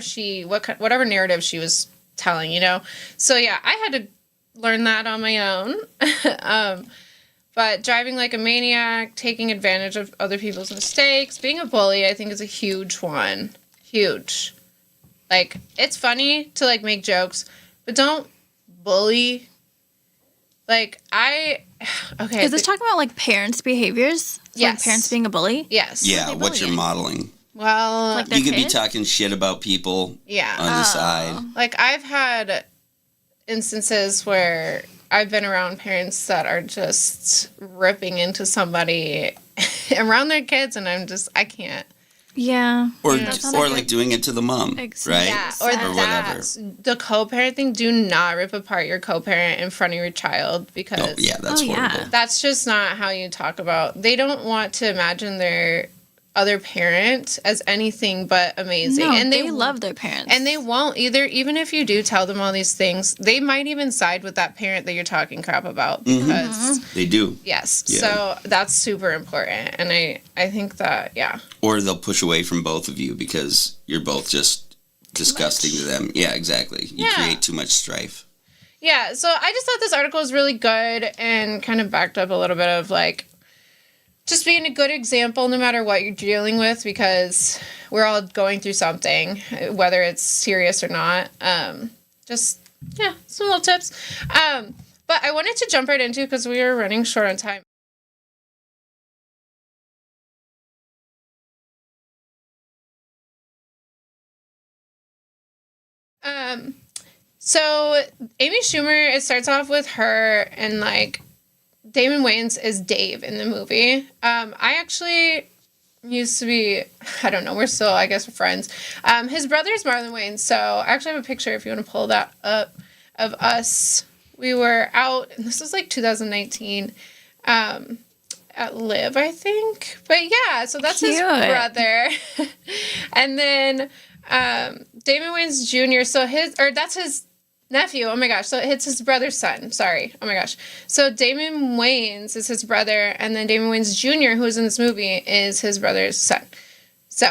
whatever narrative she was telling, So yeah, I had to learn that on my own. But driving like a maniac, taking advantage of other people's mistakes, being a bully, I think is a huge one. Huge. Like, it's funny to like make jokes, but don't bully. Like, okay. Is this talking about like parents' behaviors? Yes. Like parents being a bully? Yes. Yeah, what you're modeling. Well, Like their You could be kids? talking shit about people on the side. like I've had instances where I've been around parents that are just ripping into somebody around their kids, and I can't. Yeah. Or That sounds or like like doing it to the mom, Exactly. right? Yeah, or whatever. the co-parent thing. Do not rip apart your co-parent in front of your child because Oh, yeah, that's Oh, yeah. horrible. that's just not how you talk about. They don't want to imagine their other parent as anything but amazing. No, and they love their parents. And they won't either. Even if you do tell them all these things, they might even side with that parent that you're talking crap about because They do. yes. Yeah. So that's super important. And I think that, yeah. Or they'll push away from both of you because you're both just disgusting to them. Yeah, exactly. You create too much strife. Yeah, so I just thought this article was really good and kind of backed up a little bit of like just being a good example no matter what you're dealing with, because we're all going through something, whether it's serious or not. Just, some little tips. But I wanted to jump right into, because we are running short on time. So Amy Schumer, it starts off with her and like Damon Wayans is Dave in the movie. I actually used to be, I don't know, we're still, I guess, we're friends. His brother is Marlon Wayans, so I actually have a picture if you want to pull that up of us. We were out, and this was like 2019, at Live, I think. But yeah, so that's his brother. And then Damon Wayans Jr., that's his nephew. Oh my gosh. So it's his brother's son. Sorry. Oh my gosh. So Damon Wayans is his brother, and then Damon Wayans Jr., who's in this movie, is his brother's son. So,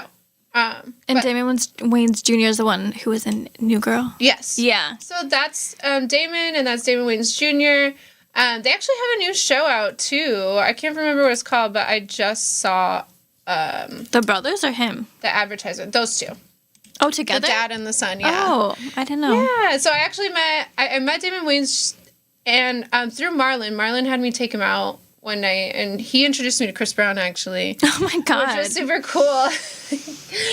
Damon Wayans Jr. is the one who was in New Girl? Yes. Yeah. So that's Damon, and that's Damon Wayans Jr. They actually have a new show out, too. I can't remember what it's called, but I just saw the brothers or him? the advertisement. Those two. Oh, together? The dad and the son, yeah. Oh, I didn't know. Yeah, so I actually met Damon Wayans and through Marlon. Marlon had me take him out one night, and he introduced me to Chris Brown, actually. Oh my God. Which was super cool.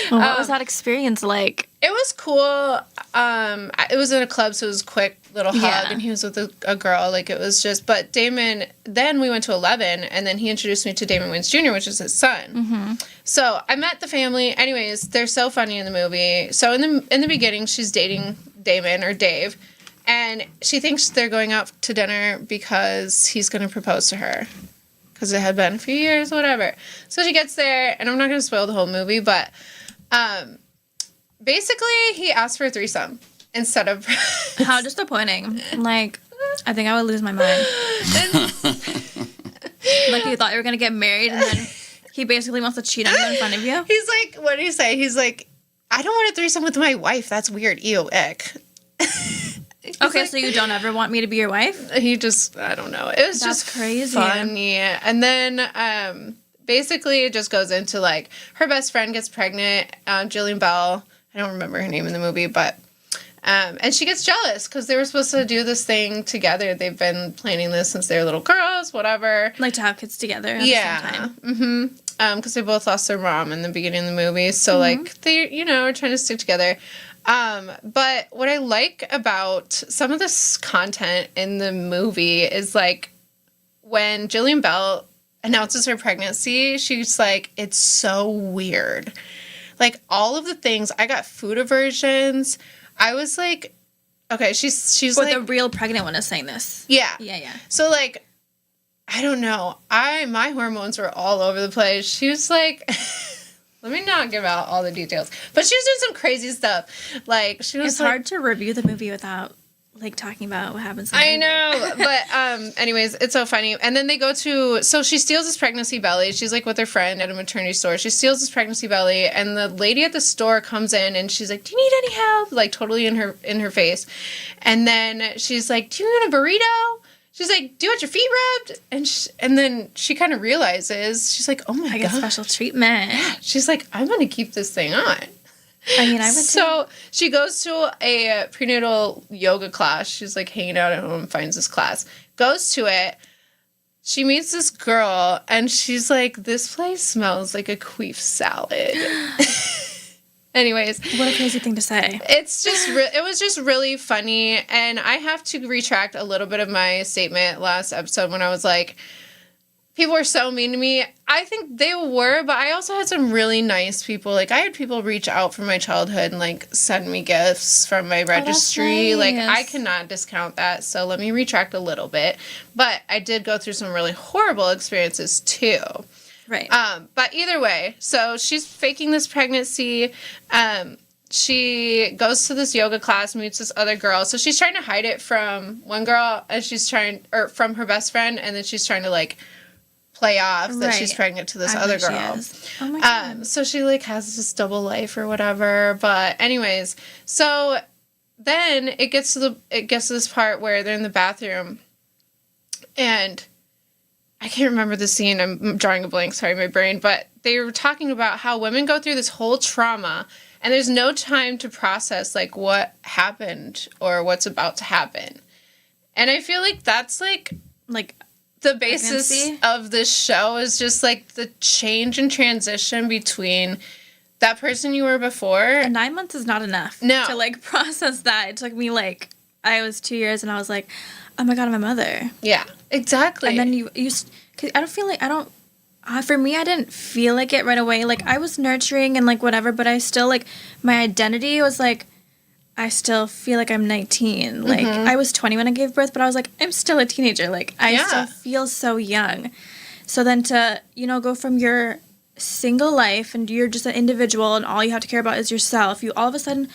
What was that experience like? It was cool. It was in a club, so it was a quick little hug, and he was with a girl. Like, it was just, but Damon, then we went to 11, and then he introduced me to Damon Wayans Jr., which is his son. Mm-hmm. So I met the family. Anyways, they're so funny in the movie. So in the beginning, she's dating Damon, or Dave, and she thinks they're going out to dinner because he's going to propose to her. Because it had been a few years, whatever. So she gets there, and I'm not going to spoil the whole movie, but basically he asked for a threesome instead of... How disappointing. Like, I think I would lose my mind. Like, you thought you were going to get married, and then he basically wants to cheat on you in front of you? He's like, what did he say? He's like, I don't want a threesome with my wife. That's weird. Ew, ick. Okay, like, so you don't ever want me to be your wife? He just, I don't know. It was just crazy. Funny. And then basically it just goes into like her best friend gets pregnant, Jillian Bell. I don't remember her name in the movie, but and she gets jealous because they were supposed to do this thing together. They've been planning this since they were little girls, whatever. Like to have kids together at the same time. Mm-hmm. Because they both lost their mom in the beginning of the movie. So like they, are trying to stick together. But what I like about some of this content in the movie is like when Jillian Bell announces her pregnancy, she's like, it's so weird. Like all of the things, I got food aversions. I was like, okay, she's but like, the real pregnant one is saying this. Yeah. Yeah. So like, I don't know. My hormones were all over the place. She was like, let me not give out all the details. But she was doing some crazy stuff. Like, she was It's hard to review the movie without, like, talking about what happens in the I movie. know. But, anyways, it's so funny. And then they go to... So she steals this pregnancy belly. She's, like, with her friend at a maternity store. She steals this pregnancy belly. And the lady at the store comes in, and she's like, do you need any help? Like, totally in her face. And then she's like, do you want a burrito? She's like, do you want your feet rubbed? And then she kind of realizes, she's like, oh my God. I get special treatment. Yeah. She's like, I'm going to keep this thing on. I mean, I would So she goes to a prenatal yoga class. She's like hanging out at home, finds this class, goes to it. She meets this girl, and she's like, this place smells like a queef salad. Anyways. What a crazy thing to say. It's just, it was just really funny. And I have to retract a little bit of my statement last episode when I was like, people were so mean to me. I think they were, but I also had some really nice people. Like, I had people reach out from my childhood and, like, send me gifts from my registry. Oh, that's nice. Like, I cannot discount that. So let me retract a little bit. But I did go through some really horrible experiences, too. Right. But either way, so she's faking this pregnancy. She goes to this yoga class, meets this other girl. So she's trying to hide it from one girl, and from her best friend, and then she's trying to, like, play off that she's Right. pregnant to this I other bet she girl. is. Oh my God. So she like has this double life or whatever. But anyways, so then it gets to this part where they're in the bathroom, and I can't remember the scene. I'm drawing a blank. Sorry, my brain. But they were talking about how women go through this whole trauma, and there's no time to process like what happened or what's about to happen. And I feel like that's like the basis pregnancy? of this show is just like the change and transition between that person you were before. And 9 months is not enough No. to like process that. It took me like, I was 2 years and I was like, oh my God, I'm a mother. Yeah, exactly. And then cause I don't feel like, for me, I didn't feel like it right away. Like I was nurturing and like whatever, but I still like, my identity was like, I still feel like I'm 19. Like I was 20 when I gave birth, but I was like, I'm still a teenager. Like I still feel so young. So then to, go from your single life and you're just an individual and all you have to care about is yourself, you all of a sudden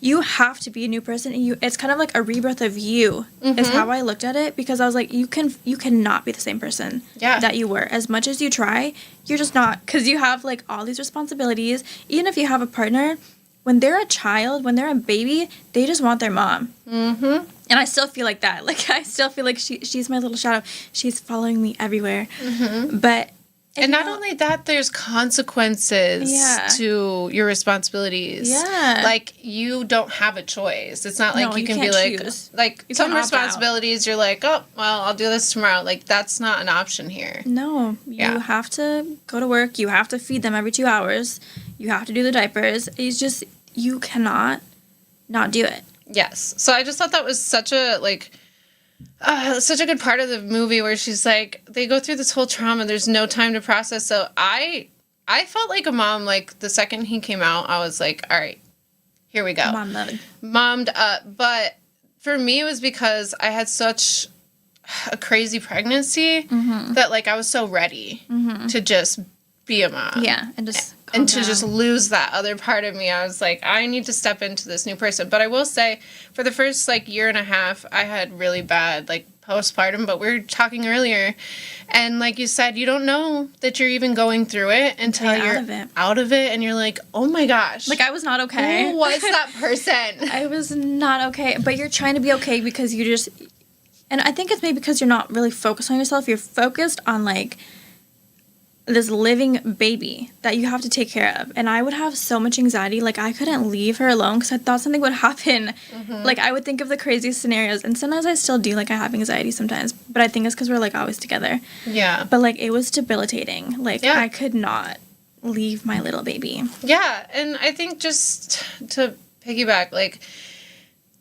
you have to be a new person, and it's kind of like a rebirth of you is how I looked at it, because I was like, you cannot be the same person that you were. As much as you try, you're just not, because you have like all these responsibilities. Even if you have a partner, when they're a child, when they're a baby, they just want their mom. And I still feel like that. Like I still feel like she's my little shadow. She's following me everywhere. But and not only that, there's consequences to your responsibilities. Yeah. Like, you don't have a choice. It's not like No, you can be can't like, choose. like some responsibilities, you're like, oh, well, I'll do this tomorrow. Like, that's not an option here. No, you have to go to work. You have to feed them every 2 hours. You have to do the diapers. It's just, you cannot not do it. Yes. So I just thought that was such a good part of the movie where she's like, they go through this whole trauma. There's no time to process. So I felt like a mom. Like the second he came out, I was like, all right, here we go. Mom mode. Mommed up. But for me, it was because I had such a crazy pregnancy that like I was so ready to just be a mom. Yeah, and just and to just lose that other part of me. I was like, I need to step into this new person. But I will say, for the first like year and a half, I had really bad like postpartum, but we were talking earlier, and like you said, you don't know that you're even going through it until you're out of it, and you're like, oh my gosh. Like I was not okay. Who was that person? I was not okay. But you're trying to be okay because you just, and I think it's maybe because you're not really focused on yourself. You're focused on like this living baby that you have to take care of. And I would have so much anxiety. Like I couldn't leave her alone because I thought something would happen. Like I would think of the craziest scenarios, and sometimes I still do. Like I have anxiety sometimes, but I think it's because we're like always together. Yeah. But like it was debilitating. Like I could not leave my little baby. Yeah. And I think just to piggyback, like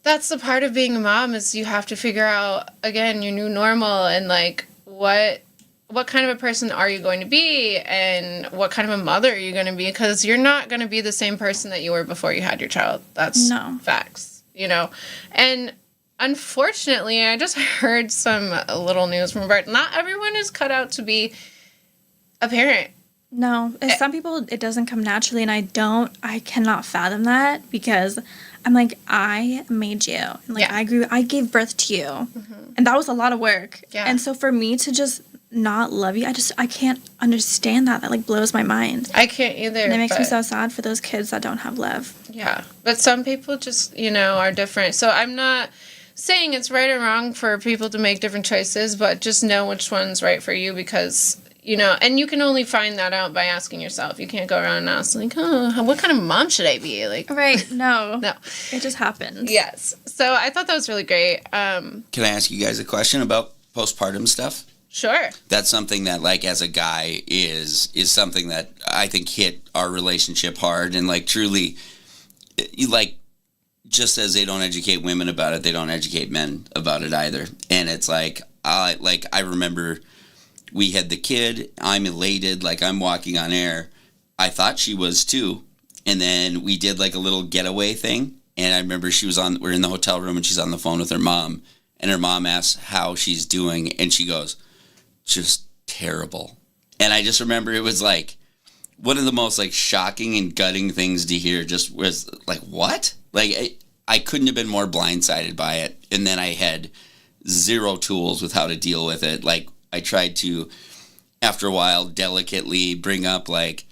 that's the part of being a mom, is you have to figure out again your new normal, and like what kind of a person are you going to be, and what kind of a mother are you going to be? Because you're not going to be the same person that you were before you had your child. That's facts, And unfortunately, I just heard some little news from Bert. Not everyone is cut out to be a parent. No. Some people, it doesn't come naturally, and I cannot fathom that, because I'm like, I made you. And like I gave birth to you. And that was a lot of work. Yeah. And so for me to just not love you, I can't understand that. That like blows my mind. I can't either. And it makes me so sad for those kids that don't have love. Yeah. But some people just, are different. So I'm not saying it's right or wrong for people to make different choices, but just know which one's right for you, because, and you can only find that out by asking yourself. You can't go around and ask like, oh, what kind of mom should I be? Like, right. No. No. It just happens. Yes. So I thought that was really great. Can I ask you guys a question about postpartum stuff? Sure. That's something that, like, as a guy, is something that I think hit our relationship hard, and like truly, like, just as they don't educate women about it, they don't educate men about it either. And it's like I remember we had the kid. I'm elated, like I'm walking on air. I thought she was too, and then we did like a little getaway thing. And I remember we're in the hotel room, and she's on the phone with her mom, and her mom asks how she's doing, and she goes, just terrible. And I just remember it was like one of the most like shocking and gutting things to hear. Just was like, what? Like I couldn't have been more blindsided by it. And then I had zero tools with how to deal with it. Like I tried to after a while, delicately bring up, like,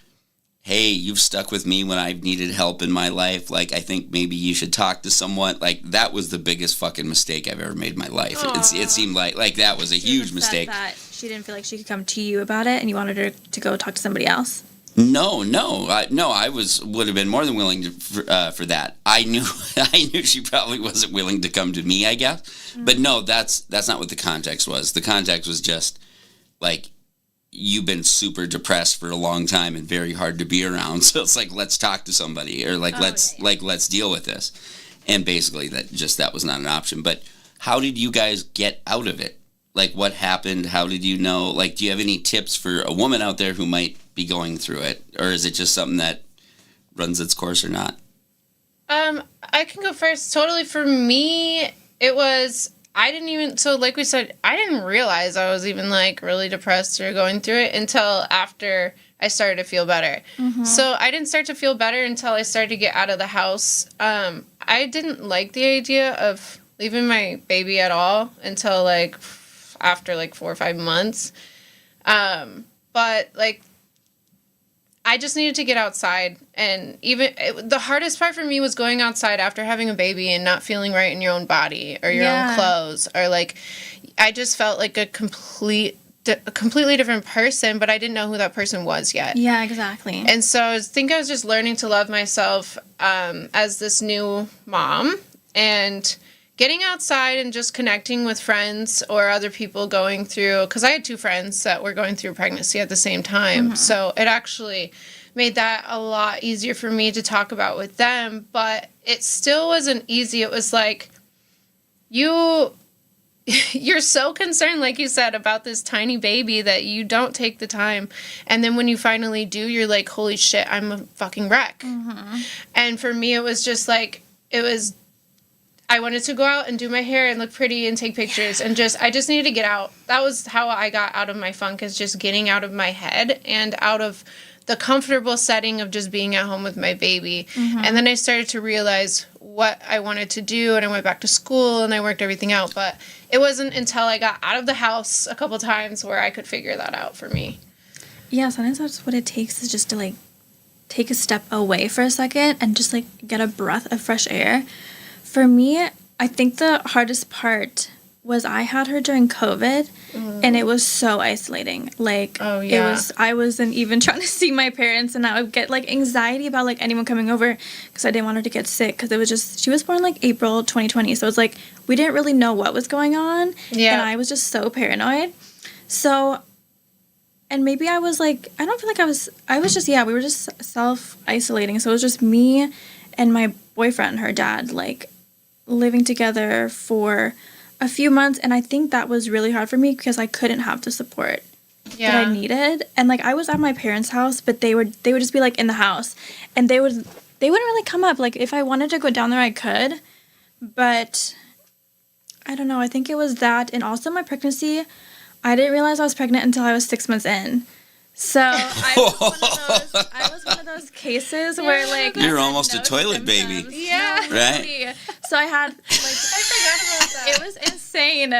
hey, you've stuck with me when I've needed help in my life. Like, I think maybe you should talk to someone. Like, that was the biggest fucking mistake I've ever made in my life. It seemed like that was a huge mistake. That she didn't feel like she could come to you about it, and you wanted her to go talk to somebody else. No, I would have been more than willing to, for that. I knew she probably wasn't willing to come to me, I guess. Mm-hmm. But no, that's not what the context was. The context was just like, you've been super depressed for a long time and very hard to be around. So it's like, let's talk to somebody, or like let's deal with this. And basically that was not an option. But how did you guys get out of it? Like, what happened? How did you know? Like, do you have any tips for a woman out there who might be going through it, or is it just something that runs its course or not? I can go first. Totally, for me, it was, like we said, I didn't realize I was even like really depressed or going through it until after I started to feel better. Mm-hmm. So I didn't start to feel better until I started to get out of the house. I didn't like the idea of leaving my baby at all until like after like 4 or 5 months. But like, I just needed to get outside, and the hardest part for me was going outside after having a baby and not feeling right in your own body or your own clothes, or like, I just felt like a completely different person, but I didn't know who that person was yet. Yeah, exactly. And so I was just learning to love myself as this new mom, and getting outside and just connecting with friends or other people going through, because I had 2 friends that were going through pregnancy at the same time. Mm-hmm. So it actually made that a lot easier for me to talk about with them, but it still wasn't easy. It was like, you're so concerned, like you said, about this tiny baby that you don't take the time. And then when you finally do, you're like, holy shit, I'm a fucking wreck. Mm-hmm. And for me, it was just like, I wanted to go out and do my hair and look pretty and take pictures, and I just needed to get out. That was how I got out of my funk, is just getting out of my head and out of the comfortable setting of just being at home with my baby. Mm-hmm. And then I started to realize what I wanted to do, and I went back to school and I worked everything out. But it wasn't until I got out of the house a couple times where I could figure that out for me. Yeah, sometimes that's what it takes, is just to like take a step away for a second and just like get a breath of fresh air. For me, I think the hardest part was I had her during COVID, and it was so isolating. Like, I wasn't even trying to see my parents, and I would get like anxiety about like anyone coming over, because I didn't want her to get sick, because she was born like April 2020, so it's like we didn't really know what was going on, and I was just so paranoid. So, and maybe I was like, I don't feel like I was just, we were just self-isolating, so it was just me and my boyfriend, her dad, like, living together for a few months, and I think that was really hard for me because I couldn't have the support that I needed. And like, I was at my parents' house, but they would just be like in the house, and they wouldn't really come up. Like, if I wanted to go down there, I could, but I don't know. I think it was that, and also my pregnancy. I didn't realize I was pregnant until I was 6 months in. So I was one of those cases where like, you're almost a toilet baby. Yeah, right. So I had like, I forgot about that. It was insane,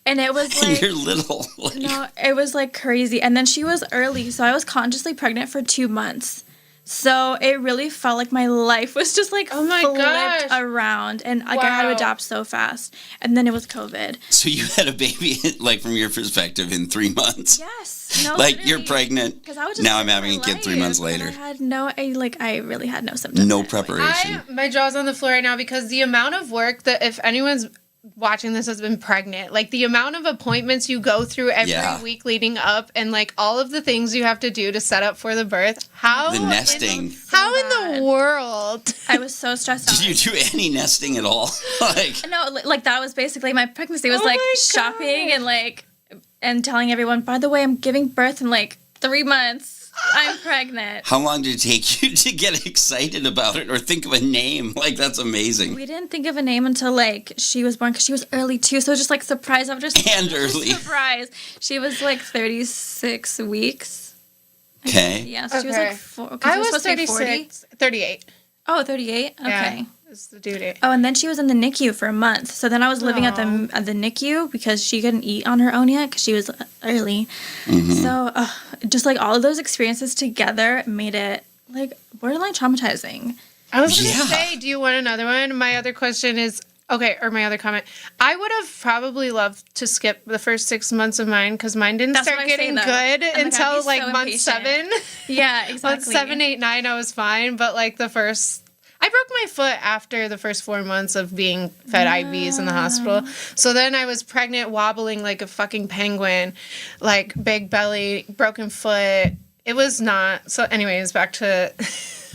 and it was like, you're little. No, it was like crazy. And then she was early, so I was consciously pregnant for 2 months. So it really felt like my life was just like flipped around, and like I had to adapt so fast. And then it was COVID. So you had a baby, like from your perspective, in 3 months. Yes. No, like literally. You're pregnant. I was just now I'm having a kid 3 months later. I really had no symptoms. No preparation. My jaw's on the floor right now, because the amount of work that, if anyone's watching this has been pregnant, like the amount of appointments you go through every week leading up, and like all of the things you have to do to set up for the birth. The nesting. How in the world? I was so stressed out. Did you do any nesting at all? No, like that was basically my pregnancy, was like shopping and telling everyone, by the way, I'm giving birth in like 3 months. I'm pregnant. How long did it take you to get excited about it or think of a name? Like, that's amazing. We didn't think of a name until like she was born, because she was early too. So it was just like surprise after early. Surprise. She was like 36 weeks. Okay. Yeah, so she was like 4. I was 36. 38. Oh, 38? Okay. is the due date. Oh, and then she was in the NICU for a month. So then I was living at the NICU because she couldn't eat on her own yet because she was early. So just like all of those experiences together made it like borderline traumatizing. I was going to say, do you want another one? My other question is, my other comment. I would have probably loved to skip the first 6 months of mine because mine didn't start getting good until like month 7. Yeah, exactly. Month 7, 8, 9, I was fine. But like I broke my foot after the first 4 months of being fed IVs in the hospital. So then I was pregnant, wobbling like a fucking penguin, like big belly, broken foot. It was not. So anyways, back to...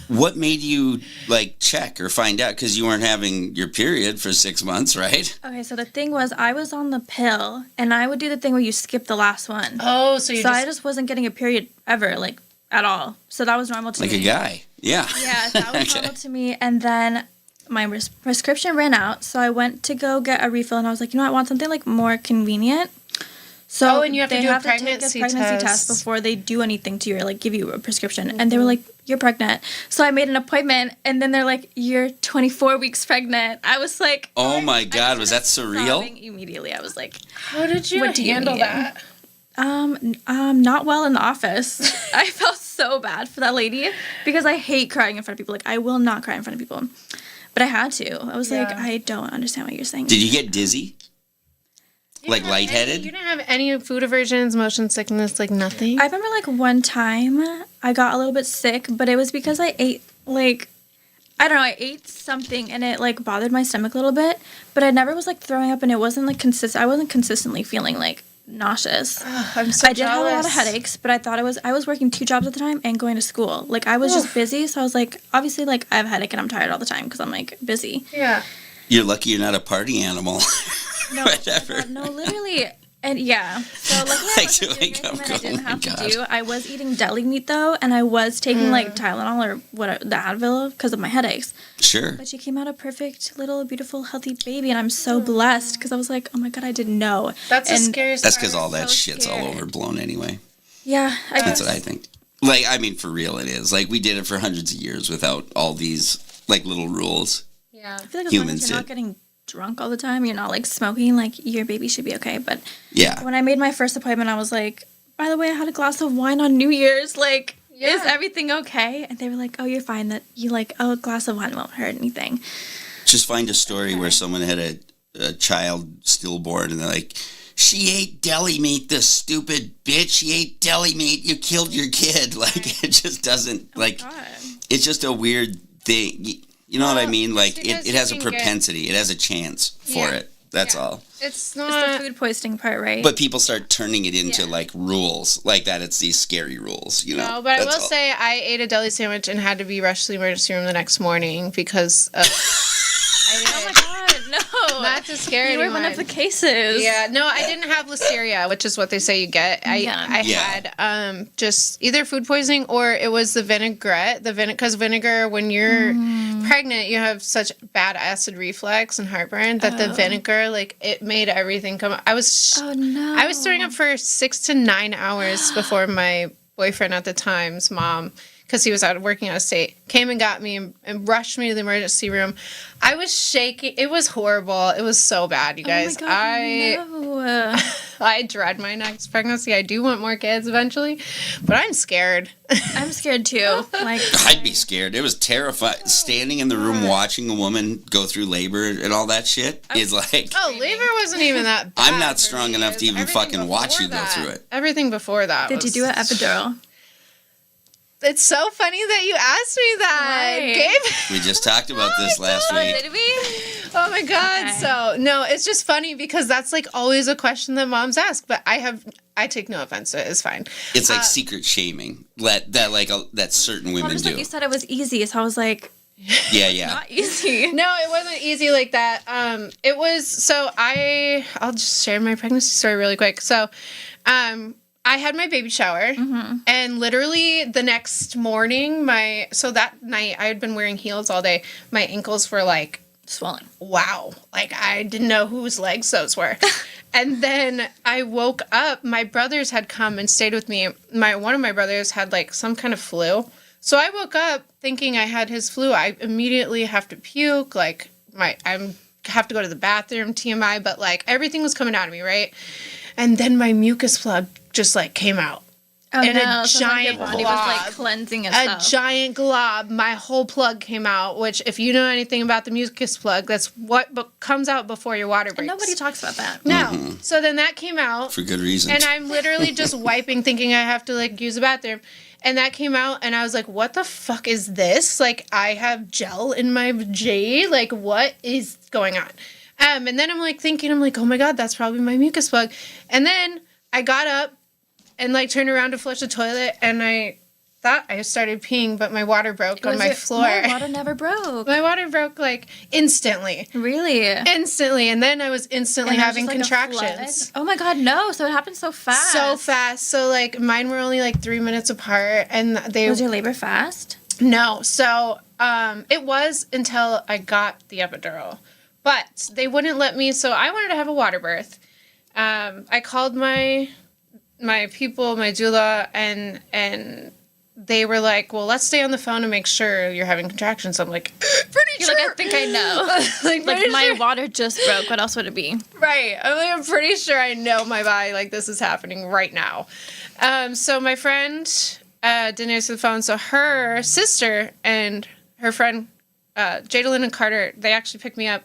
What made you, like, check or find out? Because you weren't having your period for 6 months, right? Okay, so the thing was, I was on the pill, and I would do the thing where you skip the last one. Oh, so I just wasn't getting a period ever, like, at all. So that was normal to me. Like a guy. Yeah. Yeah, that was normal to me. And then my prescription ran out, so I went to go get a refill, and I was like, I want something, like, more convenient. So and you have to do a pregnancy test before they do anything to you or, like, give you a prescription. And they were like, you're pregnant. So I made an appointment, and then they're like, you're 24 weeks pregnant. I was like... Oh, my God. Was that surreal? Immediately. I was like... How did you handle that? Not well in the office. I felt so bad for that lady because I hate crying in front of people. Like, I will not cry in front of people. But I had to. I was like, I don't understand what you're saying. Did you get dizzy? Like lightheaded? You didn't have any food aversions, motion sickness, like nothing? I remember like one time I got a little bit sick, but it was because I ate like, I don't know, I ate something and it like bothered my stomach a little bit, but I never was like throwing up and it wasn't like I wasn't consistently feeling like nauseous. I'm so I did have a lot of headaches, but I thought I was working 2 jobs at the time and going to school. Like I was just busy, so I was like, obviously like I have a headache and I'm tired all the time because I'm like busy. Yeah. You're lucky you're not a party animal. No, no, literally, and yeah. So luckily I wasn't doing anything that I didn't have to do. I was eating deli meat though, and I was taking like Tylenol or whatever, the Advil because of my headaches. Sure. But she came out a perfect little beautiful healthy baby, and I'm so blessed because I was like, oh my God, I didn't know. That's the scariest. That's because all that shit's all overblown anyway. Yeah, that's what I think. Like, I mean, for real, it is. Like, we did it for hundreds of years without all these like little rules. Yeah, I feel like as long as you're not getting drunk all the time, you're not like smoking, like your baby should be okay. But yeah, when I made my first appointment, I was like, by the way, I had a glass of wine on New Year's, like is everything okay? And they were like, oh, you're fine, that you like, oh, a glass of wine won't hurt anything. Just find a story where someone had a child stillborn and they're like, she ate deli meat, this stupid bitch, she ate deli meat, you killed your kid. Like, it just doesn't it's just a weird thing. You know what I mean? Like, it has a propensity. It has a chance for it. That's all. It's not... It's the food poisoning part, right? But people start turning it into, like, rules. Like that it's these scary rules, you know? No, but I will say I ate a deli sandwich and had to be rushed to the emergency room the next morning because of... Oh my God, no. Not to scare anyone. You were one of the cases. Yeah, no, I didn't have listeria, which is what they say you get. I had just either food poisoning or it was the vinaigrette. Because vinegar, when you're pregnant, you have such bad acid reflux and heartburn that the vinegar, like, it made everything come up. I was throwing up for 6 to 9 hours before my boyfriend at the time's mom, because he was working out of state, came and got me and rushed me to the emergency room. I was shaking. It was horrible. It was so bad, you guys. Oh my God, no. I dread my next pregnancy. I do want more kids eventually, but I'm scared. I'm scared too. Like, I'd be scared. It was terrifying. Standing in the room watching a woman go through labor and all that shit is like... Oh, labor wasn't even that bad. I'm not strong enough to even fucking watch you go through it. Everything before that Did you do an epidural? It's so funny that you asked me that, Gabe. We just talked about this last week. Did we? Oh my God. Okay. So, no, it's just funny because that's like always a question that moms ask, but I take no offense to it. It's fine. It's like secret shaming that certain women do. Like you said it was easy, so I was like, yeah. Not easy. No, it wasn't easy like that. It was, so I'll just share my pregnancy story really quick. So, I had my baby shower, and literally the next morning, so that night I had been wearing heels all day. My ankles were like swollen. Wow. Like I didn't know whose legs those were. And then I woke up, my brothers had come and stayed with me. One of my brothers had like some kind of flu. So I woke up thinking I had his flu. I immediately have to puke. Like, I have to go to the bathroom, TMI, but, like, everything was coming out of me, right? And then my mucus plug just, like, came out. Oh, and no. a So giant your body glob. was, like, cleansing itself. A giant glob. My whole plug came out, which, if you know anything about the mucus plug, that's what comes out before your water breaks. And nobody talks about that. No. So then that came out. For good reason. And I'm literally just wiping, thinking I have to, like, use the bathroom. And that came out, and I was like, what the fuck is this? Like, I have gel in my J. Like, what is going on? And then I'm, like, thinking, oh, my God, that's probably my mucus plug. And then I got up and, like, turned around to flush the toilet, and I thought I started peeing, but my water broke on my floor. My water never broke. My water broke, like, instantly. Really? Instantly. And then I was instantly having contractions. Oh, my God, no. So it happened so fast. So fast. So, like, mine were only, like, 3 minutes apart, and they... Was your labor fast? No. So, it was until I got the epidural. But they wouldn't let me, so I wanted to have a water birth. I called my people, my doula, and they were like, well, let's stay on the phone and make sure you're having contractions. I'm like, pretty sure. Like, I think I know. like my water just broke. What else would it be? Right. I'm pretty sure I know my body. Like, this is happening right now. So my friend didn't answer the phone. So her sister and her friend, Jadalyn and Carter, they actually picked me up.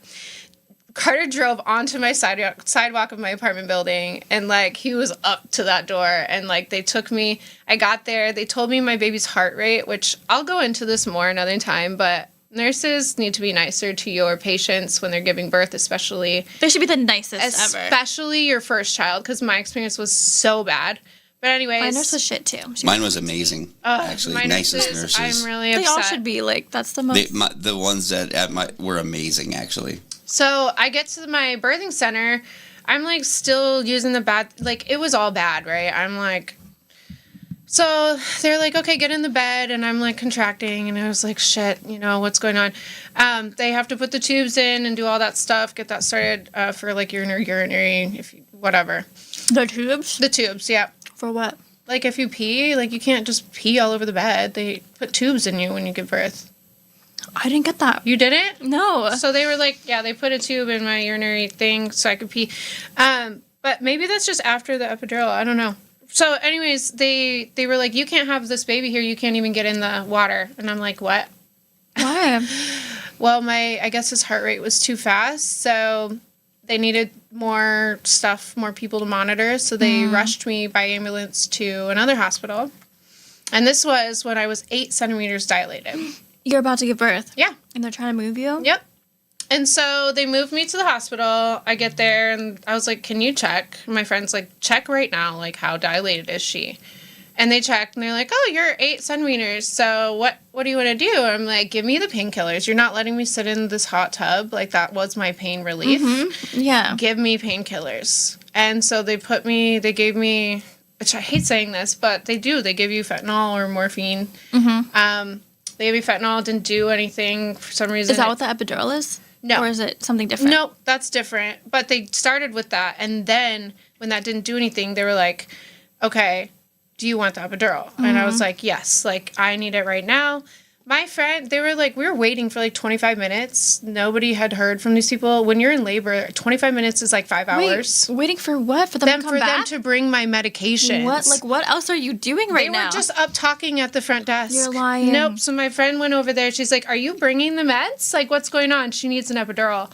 Carter drove onto my sidewalk of my apartment building, and, like, he was up to that door, and, like, they took me. I got there. They told me my baby's heart rate, which I'll go into this more another time, but nurses need to be nicer to your patients when they're giving birth, especially. They should be the nicest ever. Especially your first child, because my experience was so bad. But anyways. My nurse was shit, too. Mine was amazing, actually. My Nicest nurses. I'm really upset. They all should be, like, that's the most. The ones that were amazing, actually. So I get to my birthing center. I'm, like, still using the bad, like, it was all bad, right? I'm like, so they're like, okay, get in the bed. And I'm, like, contracting. And I was like, shit, you know, what's going on? They have to put the tubes in and do all that stuff, get that started for, like, urinary, whatever. The tubes? The tubes, yeah. For what? Like, if you pee, like, you can't just pee all over the bed. They put tubes in you when you give birth. I didn't get that. You didn't? No. So they were like, yeah, they put a tube in my urinary thing so I could pee. But maybe that's just after the epidural. I don't know. So anyways, they were like, you can't have this baby here. You can't even get in the water. And I'm like, what? Why? Well, I guess his heart rate was too fast. So they needed more stuff, more people to monitor. So they rushed me by ambulance to another hospital. And this was when I was 8 centimeters dilated. You're about to give birth. Yeah. And they're trying to move you? Yep. And so they moved me to the hospital. I get there, and I was like, can you check? My friend's like, check right now. Like, how dilated is she? And they checked, and they're like, oh, you're 8 centimeters. So what do you want to do? I'm like, give me the painkillers. You're not letting me sit in this hot tub. Like, that was my pain relief. Mm-hmm. Yeah. Give me painkillers. And so they gave me, which I hate saying this, but they do. They give you fentanyl or morphine. Mm-hmm. They gave me fentanyl, didn't do anything for some reason. Is that what the epidural is? No. Or is it something different? No, that's different. But they started with that. And then when that didn't do anything, they were like, okay, do you want the epidural? Mm-hmm. And I was like, yes. Like, I need it right now. My friend, they were like, we were waiting for like 25 minutes. Nobody had heard from these people. When you're in labor, 25 minutes is like 5 hours. Waiting for what? For them to come back? For them to bring my medications. What? Like, what else are you doing right now? They were just up talking at the front desk. You're lying. Nope. So my friend went over there. She's like, are you bringing the meds? Like, what's going on? She needs an epidural.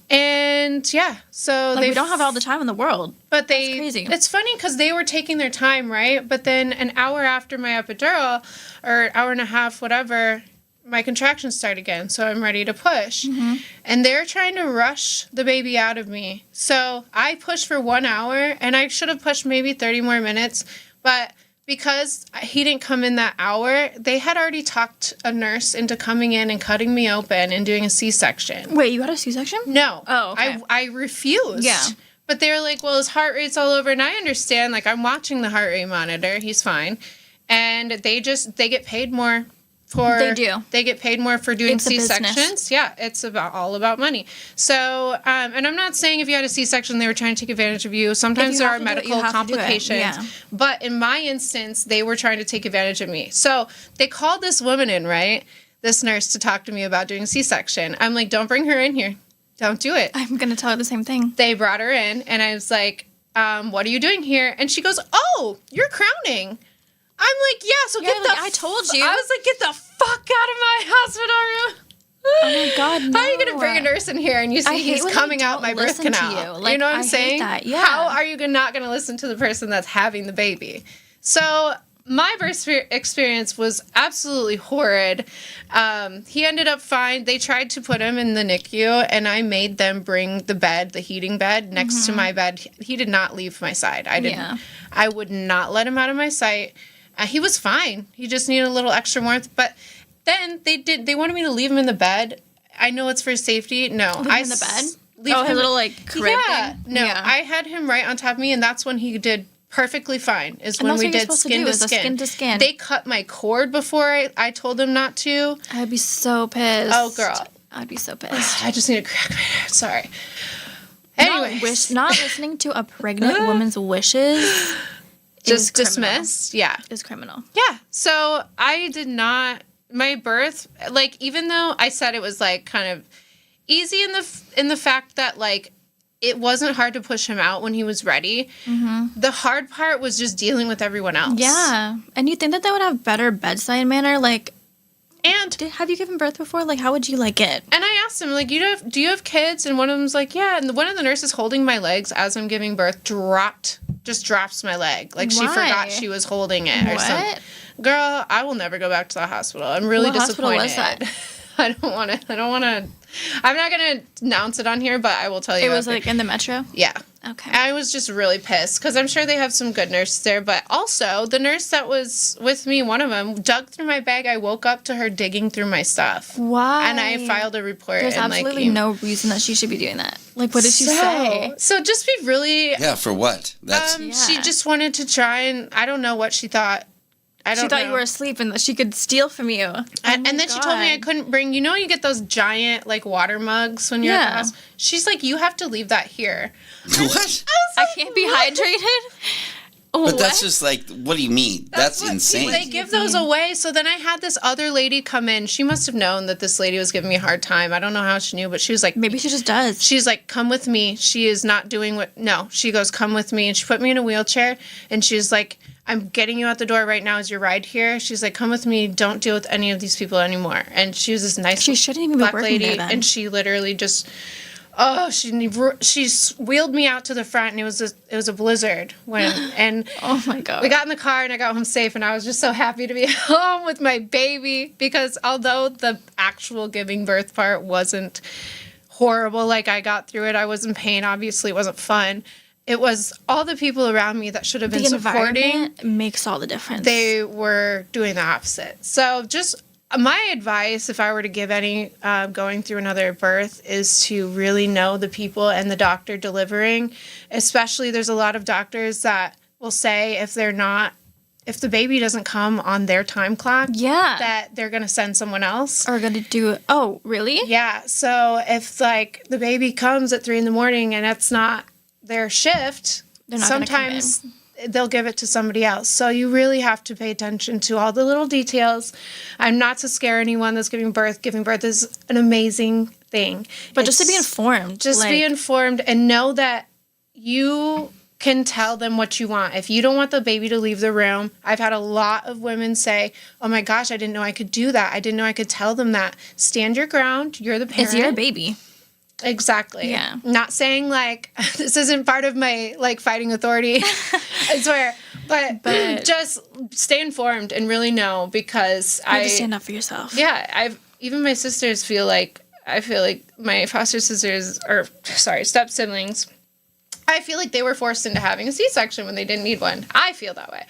And yeah, so we don't have all the time in the world. But That's crazy. It's funny because they were taking their time, right? But then an hour after my epidural, or hour and a half, whatever, my contractions start again. So I'm ready to push. Mm-hmm. And they're trying to rush the baby out of me. So I pushed for 1 hour, and I should have pushed maybe 30 more minutes. But because he didn't come in that hour, they had already talked a nurse into coming in and cutting me open and doing a C-section. Wait, you had a C-section? No. Oh, okay. I refused. Yeah. But they were like, well, his heart rate's all over. And I understand. Like, I'm watching the heart rate monitor. He's fine. And they get paid more for They do. They get paid more for doing It's a business. C-sections. Yeah, it's all about money. So, and I'm not saying if you had a C-section they were trying to take advantage of you. Sometimes there are medical complications. Yeah. But in my instance, they were trying to take advantage of me. So they called this woman in, right? This nurse to talk to me about doing C-section. I'm like, don't bring her in here. Don't do it. I'm going to tell her the same thing. They brought her in, and I was like, what are you doing here? And she goes, oh, you're crowning. I'm like, yeah, so I told you. I was like, get the fuck out of my hospital room. Oh my God, no. How are you going to bring a nurse in here and you see he's coming out my birth canal? You. You know what I'm saying? That. Yeah. How are you not going to listen to the person that's having the baby? So my birth experience was absolutely horrid. He ended up fine. They tried to put him in the NICU, and I made them bring the heating bed, next to my bed. He did not leave my side. I would not let him out of my sight. He was fine. He just needed a little extra warmth. But then they wanted me to leave him in the bed. I know it's for safety. No. Leave him in the bed? His little, crib thing? No. Yeah. I had him right on top of me, and that's when he did perfectly fine, is when we did skin to skin. They cut my cord before I told them not to. I'd be so pissed. Oh, girl. I'd be so pissed. I just need to crack my head. Sorry. Anyway. Not listening to a pregnant woman's wishes just dismissed. Yeah. Is criminal. Yeah. So I did not, my birth, even though I said it was kind of easy in the fact that it wasn't hard to push him out when he was ready. Mm-hmm. The hard part was just dealing with everyone else. Yeah. And you think that they would have better bedside manner? And have you given birth before? How would you like it? And I asked him, do you have kids? And one of them's like, yeah. And one of the nurses holding my legs as I'm giving birth just drops my leg. She forgot she was holding it or something. Girl, I will never go back to the hospital. I'm really disappointed. What hospital was that? I don't want to. I'm not going to announce it on here, but I will tell you. It was in the metro? Yeah. Okay. I was just really pissed because I'm sure they have some good nurses there. But also, the nurse that was with me, one of them, dug through my bag. I woke up to her digging through my stuff. Why? And I filed a report. There's absolutely no reason that she should be doing that. What did she say? So just be really... Yeah, for what? She just wanted to try and... I don't know what she thought. She thought you were asleep and that she could steal from you. And then she told me I couldn't bring... you get those giant, water mugs when you're at the house? She's like, you have to leave that here. What? I can't be hydrated? But that's just what do you mean? That's insane. They give those away. So then I had this other lady come in. She must have known that this lady was giving me a hard time. I don't know how she knew, but she was like... Maybe she just does. She's like, come with me. She is not doing what... No. She goes, come with me. And she put me in a wheelchair. And she's like... I'm getting you out the door right now as your ride here. She's like, come with me. Don't deal with any of these people anymore. And she was this nice she shouldn't even black be working lady. there then. And she literally just, she wheeled me out to the front, and it was a blizzard and oh my God. We got in the car and I got home safe, and I was just so happy to be home with my baby, because although the actual giving birth part wasn't horrible, I got through it. I was in pain. Obviously, it wasn't fun. It was all the people around me that should have been supporting. The environment makes all the difference. They were doing the opposite. So just my advice, if I were to give any going through another birth, is to really know the people and the doctor delivering. Especially, there's a lot of doctors that will say if the baby doesn't come on their time clock, that they're going to send someone else. Or going to do it. Oh, really? Yeah. So if the baby comes at 3 a.m. and it's not their shift, sometimes they'll give it to somebody else. So you really have to pay attention to all the little details. I'm not to scare anyone that's giving birth. Giving birth is an amazing thing. But just to be informed. Just be informed and know that you can tell them what you want. If you don't want the baby to leave the room, I've had a lot of women say, oh my gosh, I didn't know I could do that. I didn't know I could tell them that. Stand your ground. You're the parent. It's your baby. Exactly. Yeah. Not saying this isn't part of my fighting authority. I swear. But just stay informed and really know, because you have to stand up for yourself. Yeah. Even my sisters I feel like my foster sisters, step siblings, I feel like they were forced into having a C-section when they didn't need one. I feel that way.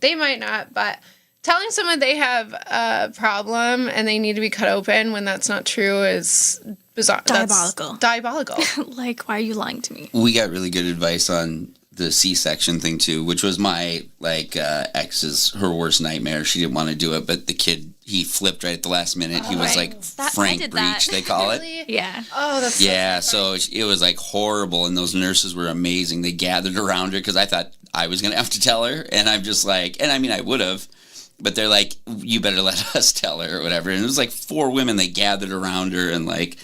They might not, but telling someone they have a problem and they need to be cut open when that's not true is bizarre. Diabolical. Diabolical. Why are you lying to me? We got really good advice on the C-section thing too, which was my ex's her worst nightmare. She didn't want to do it, but the kid, he flipped right at the last minute. He was like Frank Breach, they call it. Really? Yeah. Oh, that's So it was like horrible, and those nurses were amazing. They gathered around her because I thought I was gonna have to tell her, and I'm just like, and I mean I would have, but they're like, you better let us tell her or whatever. And it was like 4 women. They gathered around her, and like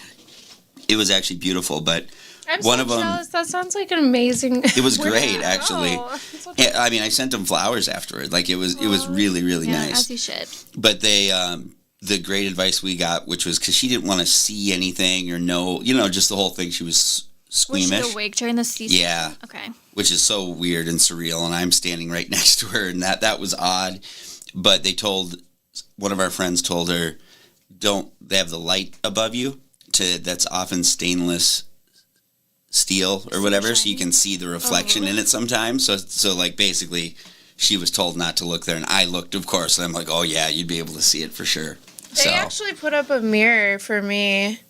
it was actually beautiful, but. I'm One so of them, jealous. That sounds like an amazing. It was great, actually. Oh, I mean, I sent them flowers afterward. Like it was really, really nice. As you should. But they, the great advice we got, which was because she didn't want to see anything or know, just the whole thing. She was squeamish. Was she awake during the C-section? Yeah. Okay. Which is so weird and surreal, and I'm standing right next to her, and that was odd. But one of our friends told her, they have the light above you that's often stainless steel or whatever, so you can see the reflection in it sometimes. So like basically she was told not to look there, and I looked, of course, and I'm like, oh yeah, you'd be able to see it for sure. They actually put up a mirror for me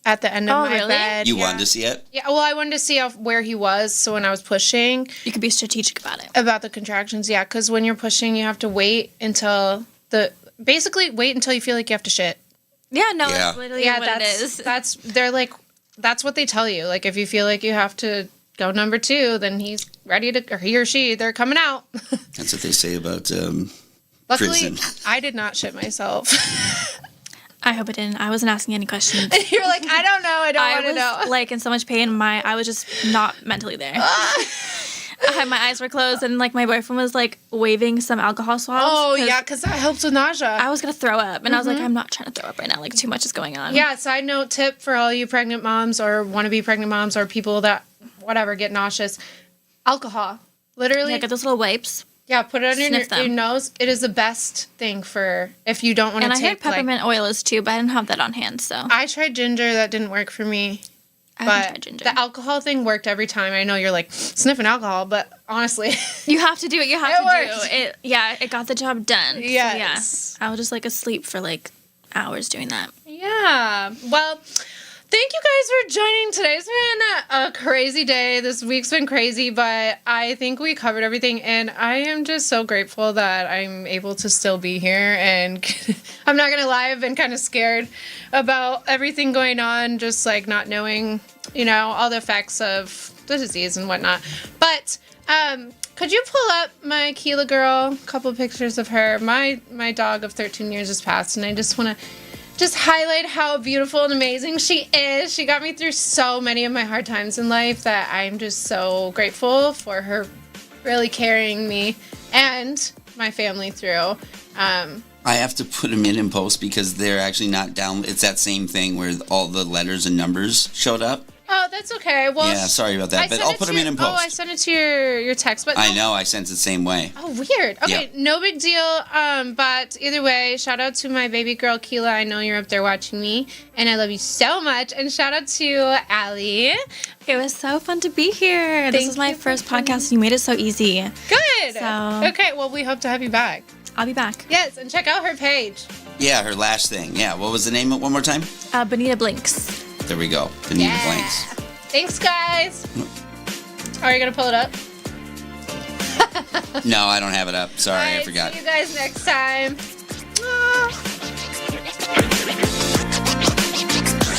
at the end of my bed. You wanted to see it? Yeah, well, I wanted to see where he was, so when I was pushing. You could be strategic about it. About the contractions, yeah, because when you're pushing, you have to wait until you feel like you have to shit. Yeah, no, that's literally what it is. That's what they tell you. Like, if you feel like you have to go number 2, then he's ready to, or he or she, they're coming out. That's what they say about Luckily, prison. I did not shit myself. I hope it didn't. I wasn't asking any questions. You're like, I don't know. I don't want to know. I was like in so much pain. I was just not mentally there. My eyes were closed, and like my boyfriend was like waving some alcohol swabs. Oh yeah, because that helps with nausea. I was gonna throw up, and I was like, I'm not trying to throw up right now. Like too much is going on. Yeah. Side note tip for all you pregnant moms or wannabe pregnant moms or people that get nauseous: alcohol. Literally, get those little wipes. Yeah, put it on your nose. It is the best thing for if you don't want to take. And I heard peppermint oil is too, but I didn't have that on hand. So I tried ginger. That didn't work for me. I haven't tried ginger. The alcohol thing worked every time. I know you're like sniffing alcohol, but honestly, you have to do it. You have to worked. do it. Yeah, it got the job done. Yes. So, yeah, I was just like asleep for like hours doing that. Yeah. Well, thank you guys for joining. Today's been a crazy day. This week's been crazy, but I think we covered everything, and I am just so grateful that I'm able to still be here. And I'm not gonna lie, I've been kind of scared about everything going on, just like not knowing, all the effects of the disease and whatnot. But could you pull up my Keela girl? A couple pictures of her. My dog of 13 years has passed, and I just want to highlight how beautiful and amazing she is. She got me through so many of my hard times in life that I'm just so grateful for her really carrying me and my family through. I have to put them in post because they're actually not down. It's that same thing where all the letters and numbers showed up. Oh, that's okay. Well, yeah, sorry about that, but I'll put them in post. Oh, I sent it to your text, but no. I know, I sent it the same way. Oh, weird. Okay, No big deal. But either way, shout out to my baby girl Keela. I know you're up there watching me, and I love you so much. And shout out to Allie. It was so fun to be here. This is my first podcast. You made it so easy. Good. So, okay, well, we hope to have you back. I'll be back. Yes, and check out her page. Yeah, her last thing. Yeah, what was the name one more time? Bonita Blinks. There we go. Bonita Blinks. Thanks, guys. Are you going to pull it up? No, I don't have it up. Sorry, I forgot. See you guys next time.